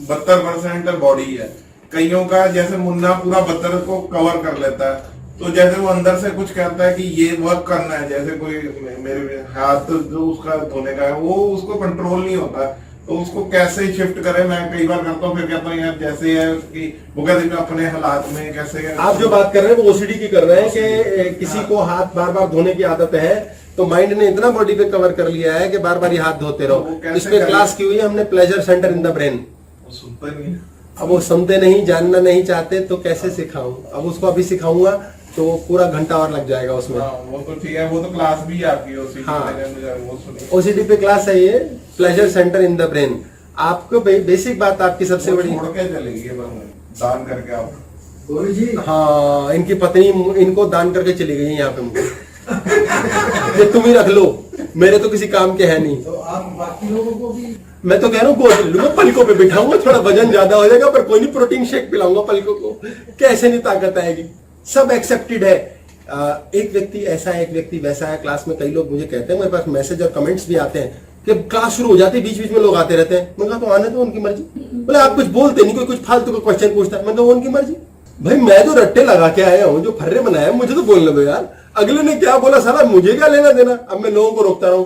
72% बॉडी है। कईयों का जैसे मुन्ना पूरा 72 को कवर कर लेता है, तो जैसे वो अंदर से कुछ कहता है कि ये वर्क करना है, जैसे कोई मेरे हाथ जो उसका धोने का है वो उसको कंट्रोल नहीं होता, तो उसको कैसे शिफ्ट करे? मैं कई बार करता हूँ, फिर कहता हूँ यार जैसे है कि वो कहते हैं अपने हालात में कैसे है। आप जो बात कर रहे हैं वो ओसीडी की कर रहे हैं कि किसी को हाथ बार बार धोने की आदत है, तो माइंड ने इतना बॉडी पे कवर कर लिया है कि बार बार ये हाथ धोते रहो। इसमें क्लास की हुई है हमने, pleasure centre in the brain. सुनता नहीं। अब वो सुनते नहीं, जानना नहीं चाहते, तो कैसे सिखाऊं? अब उसको अभी सिखाऊंगा तो पूरा घंटा और लग जाएगा उसमें। वो तो ठीक है, वो तो क्लास भी आपकी ओसीडी ओसीडी पे क्लास है ये, pleasure centre in the brain. आपको बेसिक बात आपकी सबसे बड़ी, छोड़ के चलेगी दान करके आप। गुरु जी हाँ, इनकी पत्नी इनको दान करके चली गई यहाँ पे मुझे। ये तुम ही रख लो, मेरे तो किसी काम के है नहीं। तो आप बाकी लोगों को भी मैं तो कह रहा हूँ गोद ले लूंगा, पलकों पे बिठाऊंगा, थोड़ा वजन ज्यादा हो जाएगा, पर कोई नहीं, प्रोटीन शेक पिलाऊंगा पलकों को। कैसे नहीं ताकत आएगी? सब एक्सेप्टेड है। एक व्यक्ति ऐसा है, एक व्यक्ति वैसा है। क्लास में कई लोग मुझे कहते हैं, मेरे पास मैसेज और कमेंट्स भी आते हैं कि क्लास शुरू हो जाती है, बीच बीच में लोग आते रहते हैं। मैं कहा तो आने दो, उनकी मर्जी। बोले आप कुछ बोलते नहीं, कोई कुछ फालतू का क्वेश्चन पूछता है। मैं कहा उनकी मर्जी भाई, मैं जो रट्टे लगा के आया हूँ, जो फर्रे बनाया, मुझे तो बोलने दो यार। अगले ने क्या बोला साला, मुझे क्या लेना देना? अब मैं लोगों को रोकता रहूं,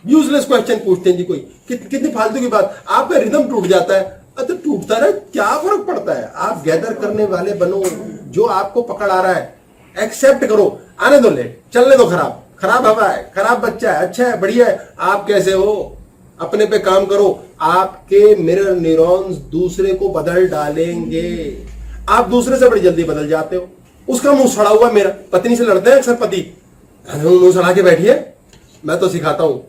यूजलेस क्वेश्चन पूछते हैं जी कोई, कितनी फालतू की बात। आपका रिदम टूट जाता है। तो टूटता रहे, क्या फर्क पड़ता है? आप गैदर करने वाले बनो, जो आपको पकड़ आ रहा है एक्सेप्ट करो। आने दो, ले चलने दो। खराब हवा है, खराब बच्चा है, अच्छा है, बढ़िया है। आप कैसे हो? अपने पे काम करो। आपके मिरर न्यूरॉन्स दूसरे को बदल डालेंगे। आप दूसरे से बड़ी जल्दी बदल जाते हो। उसका मुंह सड़ा हुआ, मेरा पत्नी से लड़ते हैं अक्सर पति, मुंह सड़ा के बैठी है। मैं तो सिखाता हूं,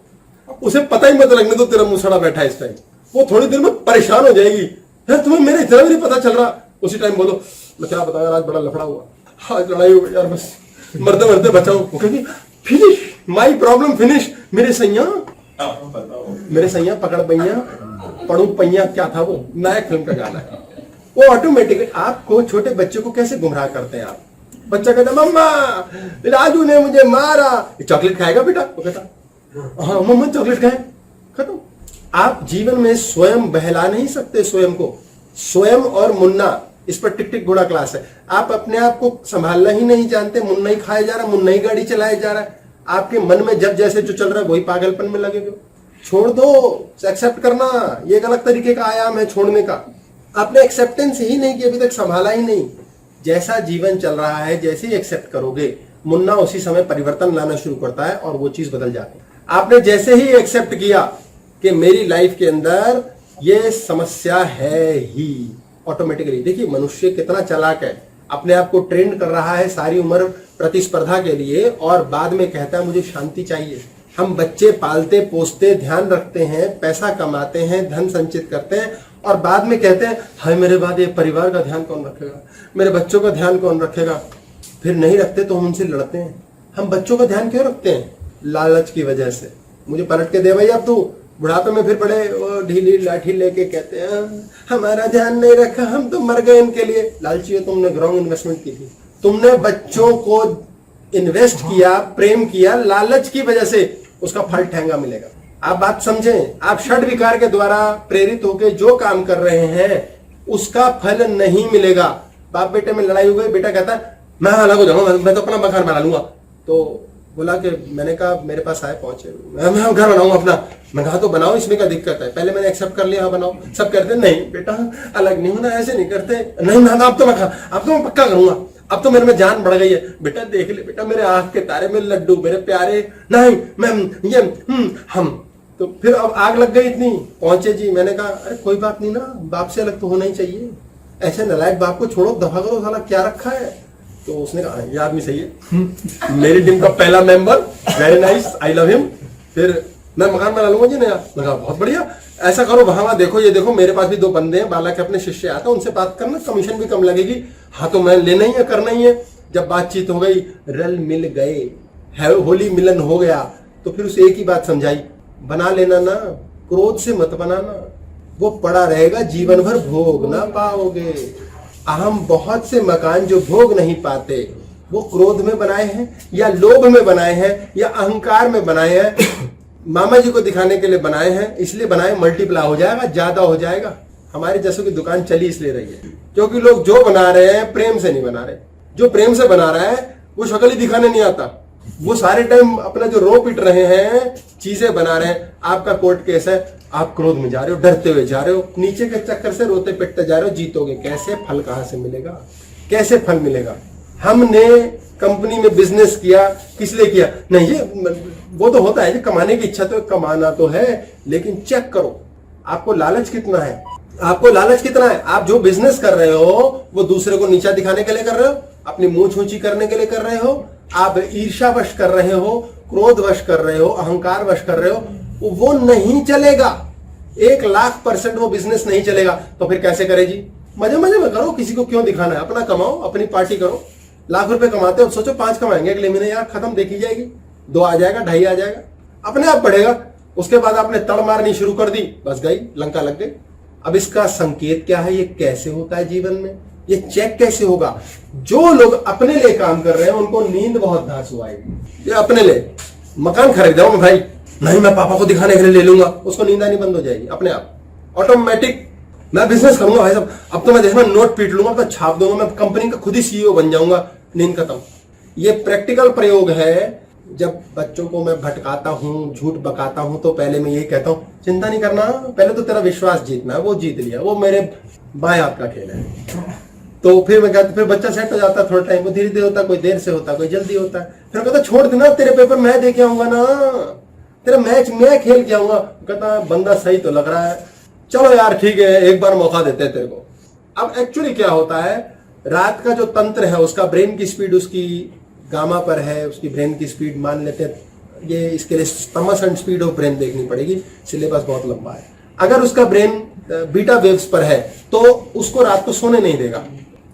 उसे पता ही मत लगने दो तेरा मुंह सड़ा बैठा है इस टाइम। वो थोड़ी देर में परेशान हो जाएगी, यार तुम्हें मेरा इतना भी नहीं पता चल रहा। उसी टाइम बोलो, मैं क्या बताऊं यार, आज बड़ा लफड़ा हुआ, आज लड़ाई हो गई यार, बस मरते मरते बचाओ। क्योंकि फिनिश माई प्रॉब्लम, फिनिश। मेरे सैया पकड़ पैया पड़ू पैया, क्या था वो? नायक फिल्म का गाना है वो। ऑटोमेटिकली आपको, छोटे बच्चे को कैसे गुमराह करते हैं आप? बच्चा कहता मम्मा राजू ने मुझे मारा। चॉकलेट खाएगा बेटा? वो कहता हाँ मम्मा चॉकलेट खाए। खत्म। आप जीवन में स्वयं बहला नहीं सकते स्वयं को। स्वयं और मुन्ना इस पर टिक टिक घोड़ा क्लास है। आप अपने आप को संभालना ही नहीं जानते, मुन्ना ही खाया जा रहा है, मुन्ना ही गाड़ी चलाया जा रहा है। आपके मन में जब जैसे जो चल रहा है वही पागलपन में लगे हो। छोड़ दो, एक्सेप्ट करना ये एक अलग तरीके का आयाम है छोड़ने का। आपने एक्सेप्टेंस ही नहीं की, अभी तक संभाला ही नहीं। जैसा जीवन चल रहा है, जैसे ही एक्सेप्ट करोगे, मुन्ना उसी समय परिवर्तन लाना शुरू करता है और वो चीज बदल जाती है। आपने जैसे ही एक्सेप्ट किया कि मेरी लाइफ के अंदर ये समस्या है ही, ऑटोमेटिकली देखिए मनुष्य कितना चालाक है, अपने आप को ट्रेंड कर रहा है सारी उम्र प्रतिस्पर्धा के लिए और बाद में कहता है मुझे शांति चाहिए। हम बच्चे पालते पोसते, ध्यान रखते हैं, पैसा कमाते हैं, धन संचित करते हैं और बाद में कहते हैं हाय मेरे बाद ये परिवार का ध्यान कौन रखेगा, मेरे बच्चों का ध्यान कौन रखेगा। फिर नहीं रखते तो हम उनसे लड़ते हैं। हम बच्चों का ध्यान क्यों रखते हैं? लालच की वजह से। मुझे पलट के दे भाई, अब तू बुढ़ापे में फिर बड़े वो ढीली लाठी लेके कहते हैं हमारा ध्यान नहीं रखा, हम तो मर गए इनके लिए। लालची हो, तुमने रॉन्ग इन्वेस्टमेंट की थी। तुमने बच्चों को इन्वेस्ट किया, प्रेम किया, लालच की वजह से उसका फल ठहंगा मिलेगा। आप बात समझें, आप षड विकार के द्वारा प्रेरित होकर जो काम कर रहे हैं उसका फल नहीं मिलेगा। बाप बेटे में लड़ाई हो गई, बेटा कहता है मैं अलग हो जाऊंगा, मैं तो अपना मकान बना लूंगा। तो बोला कि मैंने कहा मेरे पास आए पहुंचे, मैं घर बनाऊंगा अपना। मैं कहा तो बनाओ, इसमें क्या दिक्कत है? पहले मैंने एक्सेप्ट कर लिया, हाँ बनाओ। सब कहते नहीं बेटा अलग नहीं होना, ऐसे नहीं करते। नहीं मैं अब तो मैं पक्का करूंगा, अब तो मेरे में जान बढ़ गई है। बेटा देख ले बेटा, मेरे आंख के तारे में लड्डू, मेरे प्यारे। नहीं मैं ये हम तो फिर अब आग लग गई इतनी। पहुंचे जी, मैंने कहा अरे कोई बात नहीं ना, बाप से अलग तो होना ही चाहिए। ऐसे नालायक बाप को छोड़ो, दफा करो, साला क्या रखा है। तो उसने कहा ये आदमी सही है, मेरी टीम का पहला member, very nice, I love him. फिर मैं मकान बना लूंगा जी नया। मैं कहा बहुत बढ़िया, ऐसा करो वहां देखो, ये देखो मेरे पास भी 2 बंदे हैं, बाला के अपने शिष्य आते हैं, उनसे बात करना, कमीशन भी कम लगेगी। हाँ तो मैं लेना ही है, करना ही है। जब बातचीत हो गई, रल मिल गए, होली मिलन हो गया, तो फिर उसे एक ही बात समझाई, बना लेना ना, क्रोध से मत बनाना, वो पड़ा रहेगा, जीवन भर भोग ना पाओगे। हम बहुत से मकान जो भोग नहीं पाते वो क्रोध में बनाए हैं या लोभ में बनाए हैं या अहंकार में बनाए हैं, मामा जी को दिखाने के लिए बनाए हैं, इसलिए बनाए, मल्टीप्लाई हो जाएगा, ज्यादा हो जाएगा। हमारे जैसों की दुकान चली इसलिए रही है क्योंकि लोग जो बना रहे हैं प्रेम से नहीं बना रहे। जो प्रेम से बना रहा है वो शक्ल ही दिखाने नहीं आता, वो सारे टाइम अपना जो रो पिट रहे हैं, चीजें बना रहे हैं। आपका कोर्ट केस है, आप क्रोध में जा रहे हो, डरते हुए जा रहे हो, नीचे के चक्कर से रोते पिटते जा रहे हो, जीतोगे कैसे? फल कहां से मिलेगा? कैसे फल मिलेगा? हमने कंपनी में बिजनेस किया, किस लिए किया? नहीं ये वो तो होता है जी, कमाने की इच्छा तो कमाना तो है, लेकिन चेक करो आपको लालच कितना है। आपको लालच कितना है? आप जो बिजनेस कर रहे हो वो दूसरे को नीचा दिखाने के लिए कर रहे हो, अपनी मुंह ऊंची करने के लिए कर रहे हो, आप ईर्ष्यावश कर रहे हो, क्रोधवश कर रहे हो, अहंकार वश कर रहे हो, वो नहीं चलेगा। 1,00,000% वो बिजनेस नहीं चलेगा। तो फिर कैसे करे जी? मजे मजे में करो, किसी को क्यों दिखाना है? अपना कमाओ, अपनी पार्टी करो। लाख रुपए कमाते हो, सोचो 5 कमाएंगे अगले महीने, यार खत्म, देखी जाएगी, 2 आ जाएगा, 2.5 आ जाएगा, अपने आप बढ़ेगा। उसके बाद आपने तड़ मारनी शुरू कर दी, बस गई, लंका लग गई। अब इसका संकेत क्या है? ये कैसे होता है जीवन में? ये चेक कैसे होगा? जो लोग अपने लिए काम कर रहे हैं उनको नींद बहुत धांसू आएगी। ये अपने लिए मकान खरीद जाऊं भाई, नहीं मैं पापा को दिखाने के लिए ले लूंगा, उसको नींद आनी बंद हो जाएगी अपने आप, ऑटोमेटिक। मैं बिजनेस करूंगा भाई साहब, अब तो मैं देखना नोट पीट लूंगा, मैं छाप दूंगा, मैं कंपनी का खुद ही सीईओ बन जाऊंगा, नींद खत्म। ये प्रैक्टिकल प्रयोग है। जब बच्चों को मैं भटकाता हूँ, झूठ बकाता हूँ, तो पहले मैं यही कहता हूँ चिंता नहीं करना, पहले तो तेरा विश्वास जीतना है, वो जीत लिया, वो मेरे बाएं हाथ का खेल है। तो फिर मैं कहता, फिर बच्चा सेट हो जाता है, थोड़ा टाइम, वो धीरे धीरे होता है, कोई देर से होता है, कोई जल्दी होता है। फिर कहता छोड़ देना, तेरे पेपर मैं दे के आऊंगा ना, तेरा मैच मैं खेल के आऊंगा। कहता बंदा सही तो लग रहा है, चलो यार ठीक है, एक बार मौका देते हैं तेरे को। अब एक्चुअली क्या होता है, रात का जो तंत्र है उसका ब्रेन की स्पीड उसकी गामा पर है, उसकी ब्रेन की स्पीड मान लेते हैं, ये इसके लिए तमस एंड स्पीड ऑफ ब्रेन देखनी पड़ेगी, सिलेबस बहुत लंबा है। अगर उसका ब्रेन बीटा वेव्स पर है तो उसको रात को सोने नहीं देगा।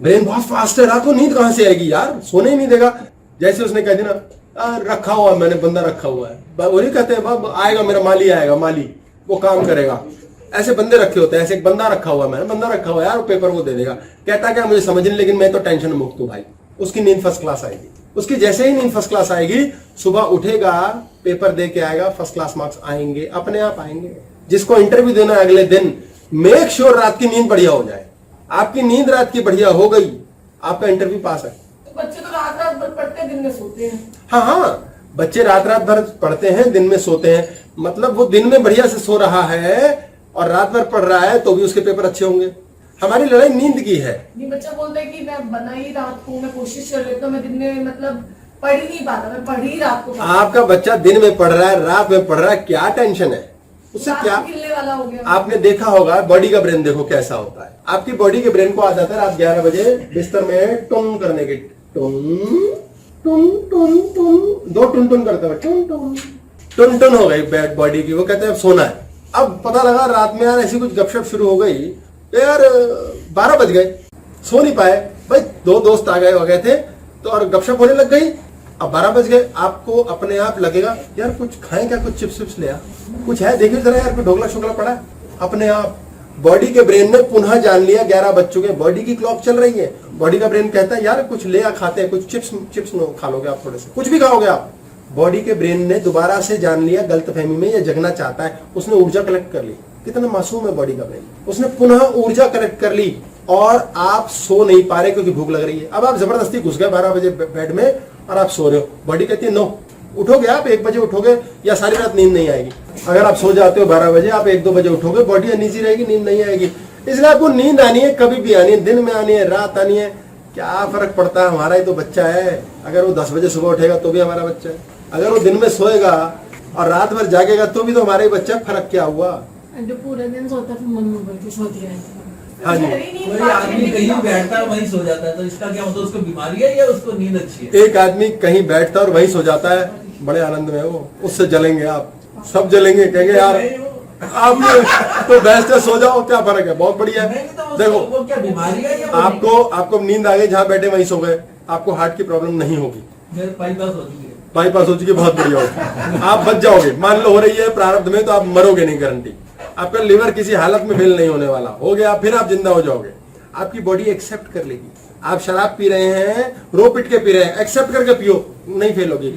ब्रेन बहुत फास्ट है, रात को नींद कहां से आएगी यार, सोने ही नहीं देगा। जैसे उसने कह दिया ना रखा हुआ, मैंने बंदा रखा हुआ है, वही कहते हैं आएगा मेरा माली, आएगा माली, वो काम करेगा। ऐसे बंदे रखे होते हैं, ऐसे एक बंदा रखा हुआ है, मैंने बंदा रखा हुआ है यार, पेपर वो दे देगा। कहता क्या मुझे समझ नहीं, लेकिन मैं तो टेंशन मुक्त हूं भाई। उसकी नींद फर्स्ट क्लास आएगी, उसकी जैसे ही नींद फर्स्ट क्लास आएगी, सुबह उठेगा, पेपर दे के आएगा, फर्स्ट क्लास मार्क्स आएंगे, अपने आप आएंगे। जिसको इंटरव्यू देना है अगले दिन, मेक श्योर रात की नींद बढ़िया हो जाए। आपकी नींद रात की बढ़िया हो गई, आपका इंटरव्यू पास है। तो बच्चे तो रात रात भर पढ़ते हैं, दिन में सोते हैं। हाँ हाँ, बच्चे रात रात भर पढ़ते हैं, दिन में सोते हैं, मतलब वो दिन में बढ़िया से सो रहा है और रात भर पढ़ रहा है तो भी उसके पेपर अच्छे होंगे। हमारी लड़ाई नींद की है। नहीं, बच्चा बोलता है कि मैं बना ही रात को, मैं कोशिश कर लेता हूँ, मैं दिन में मतलब पढ़ ही नहीं पाता, मैं पढ़ ही रात को पाता। आपका बच्चा दिन में पढ़ रहा है, रात में पढ़ रहा है, क्या टेंशन है उससे? रात क्या को गिरने वाला हो गया। आपने देखा होगा बॉडी का ब्रेन, देखो कैसा होता है। आपकी बॉडी के ब्रेन को आ जाता है रात 11 बजे बिस्तर में टुन करने के, टुन टुन टुन टुन, 2 टुन टुन करते हैं, टुन टुन टुन टुन हो गई बैड बॉडी की, वो कहते हैं अब सोना है। अब पता लगा रात में यार ऐसी कुछ गपशप शुरू हो गई, यार 12 बज गए, सो नहीं पाए भाई, 2 दोस्त आ गए थे तो और गपशप होने लग गई। अब 12 बज गए, आपको अपने आप लगेगा यार कुछ खाएं क्या, कुछ चिप्स विप्स ले आ, कुछ है देखिए जरा यार, कोई ढोकला शोकला पड़ा है। अपने आप बॉडी के ब्रेन ने पुनः जान लिया 11 बज चुके, बॉडी की क्लॉक चल रही है, बॉडी का ब्रेन कहता है यार कुछ ले आ, खाते हैं, कुछ चिप्स खा लोगे आप, थोड़े से कुछ भी खाओगे आप। बॉडी के ब्रेन ने दोबारा से जान लिया गलतफहमी में या जगना चाहता है, उसने ऊर्जा कलेक्ट कर ली। कितना मासूम है बॉडी का ब्रेन, उसने पुनः ऊर्जा कलेक्ट कर ली और आप सो नहीं पा रहे क्योंकि भूख लग रही है। अब आप जबरदस्ती घुस गए 12 बजे बेड में और आप सो रहे हो, बॉडी कहती है नो, उठोगे आप 1 बजे उठोगे या सारी रात नींद नहीं आएगी। अगर आप सो जाते हो 12 बजे, आप 1-2 बजे उठोगे, बॉडी अनईजी रहेगी, नींद नहीं आएगी। इसलिए आपको नींद आनी है, कभी भी आनी है, दिन में आनी है, रात आनी है, क्या फर्क पड़ता है, हमारा ही तो बच्चा है। अगर वो 10 बजे सुबह उठेगा तो भी हमारा बच्चा है, अगर वो दिन में सोएगा और रात भर जागेगा तो भी तो हमारा ही बच्चा। फर्क क्या हुआ? जो पूरा दिन सोता फिर मम्मी बोलती सोती रहती है। हाँ जी, कोई आदमी कहीं बैठता है वहीं सो जाता है, तो इसका क्या मतलब, उसको बीमारी है या उसको नींद अच्छी है? एक आदमी कहीं बैठता और वहीं सो जाता है, बड़े आनंद में वो, उससे जलेंगे आप, सब जलेंगे, कहेंगे यार आप तो बेस्ट है, सो जाओ, क्या फर्क है, बहुत बढ़िया है। देखो वो क्या बीमारी है या आपको नींद आ गई, जहाँ बैठे वहीं सो गए, आपको हार्ट की प्रॉब्लम नहीं होगी, बाईपास हो चुकी है, बाईपास हो चुकी, बहुत बढ़िया होगी, आप बच जाओगे। मान लो हो रही है प्रारब्ध में तो आप मरोगे नहीं, गारंटी। आपका लिवर किसी हालत में फेल नहीं होने वाला, हो गया फिर आप जिंदा हो जाओगे। आपकी बॉडी एक्सेप्ट कर लेगी। आप शराब पी रहे हैं, रो पिट के पी रहे हैं, एक्सेप्ट करके पियो, नहीं फेल होगी,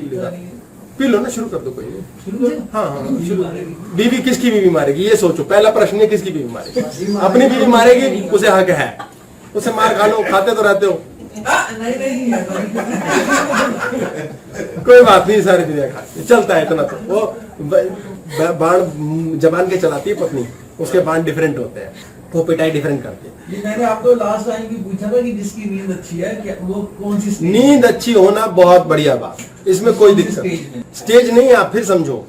पी लो ना, शुरू कर दो, कोई नहीं। हाँ हाँ शुरू। बीवी किसकी बीवी मारेगी ये सोचो, पहला प्रश्न है किसकी बीवी मारेगी? अपनी बीवी मारेगी, उसे हक है, उसे मार खा लो, खाते तो रहते हो। नहीं कोई बात नहीं, सारी दुनिया खाती, चलता है इतना तो। वो बाण जबान के चलाती है पत्नी, उसके बाण डिफरेंट होते हैं, वो पिटाई डिफरेंट करती है। ये मैंने आपको लास्ट टाइम भी पूछा था कि जिसकी नींद अच्छी है, क्या वो कौन सी स्टेज? नींद अच्छी होना बहुत बढ़िया बात, इसमें कोई दिक्कत स्टेज नहीं है। आप फिर समझो,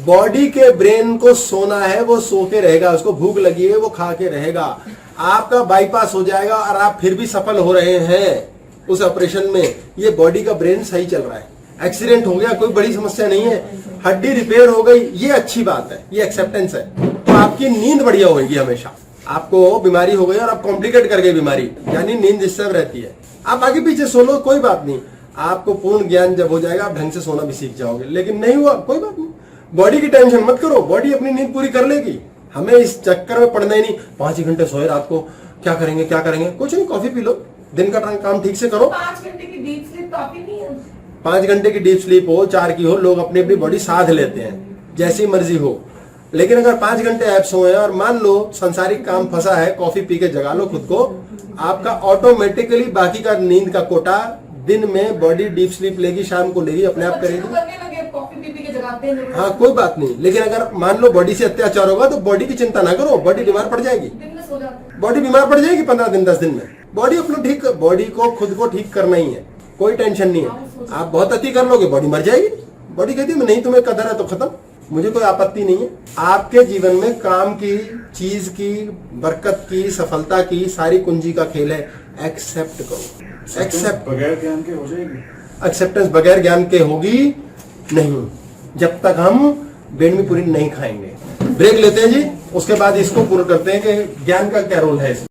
बॉडी के ब्रेन को सोना है, वो सो के रहेगा, उसको भूख लगी है वो खा के रहेगा, आपका बाईपास हो जाएगा और आप फिर भी सफल हो रहे हैं उस ऑपरेशन में। ये बॉडी का ब्रेन सही चल रहा है, एक्सीडेंट हो गया कोई बड़ी समस्या नहीं है, हड्डी रिपेयर हो गई, ये अच्छी बात है, ये एक्सेप्टेंस है। तो आपकी नींद बढ़िया होगी हमेशा। आपको बीमारी हो गई और आप कॉम्प्लिकेट कर गई बीमारी, यानी नींद डिस्टर्ब रहती है, आप आगे पीछे सो लो, कोई बात नहीं, आपको पूर्ण ज्ञान जब हो जाएगा आप ढंग से सोना भी सीख जाओगे। लेकिन नहीं हुआ कोई बात नहीं, बॉडी की टेंशन मत करो, बॉडी अपनी नींद पूरी कर लेगी। हमें इस चक्कर में पड़ना ही नहीं, 5 ही घंटे सोए रात को, क्या करेंगे क्या करेंगे, कुछ नहीं, कॉफी पी लो, दिन का काम ठीक से करो। 5 घंटे की डीप स्लीप काफी नहीं है? 5 घंटे की डीप स्लीप हो, 4 की हो, लोग अपनी अपनी बॉडी साध लेते हैं, जैसी मर्जी हो। लेकिन अगर 5 घंटे ऐप सोए और मान लो संसारिक काम फंसा है, कॉफी पी के जगा लो खुद को, आपका ऑटोमेटिकली बाकी का नींद का कोटा दिन में बॉडी डीप स्लीप लेगी, शाम को लेगी, अपने आप करेगी। हाँ कोई बात नहीं, लेकिन अगर मान लो बॉडी से अत्याचार होगा तो बॉडी की चिंता ना करो, बॉडी बीमार पड़ जाएगी, बॉडी बीमार पड़ जाएगी 15 दिन 10 दिन में। बॉडी अपना ठीक, बॉडी को खुद को ठीक करना ही है, कोई टेंशन नहीं है। आप बहुत अति कर लोगे बॉडी मर जाएगी, बॉडी कहती है नहीं तुम्हें कदर है तो खत्म, मुझे कोई आपत्ति नहीं है। आपके जीवन में काम की, चीज की, बरकत की, सफलता की सारी कुंजी का खेल है, एक्सेप्ट करो। एक्सेप्ट बगैर ज्ञान के हो जाएगी, एक्सेप्टेंस बगैर ज्ञान के होगी नहीं, जब तक हम बेड़मी पूरी नहीं खाएंगे। ब्रेक लेते हैं जी, उसके बाद इसको पूरा करते हैं कि ज्ञान का क्या रोल है इसमें।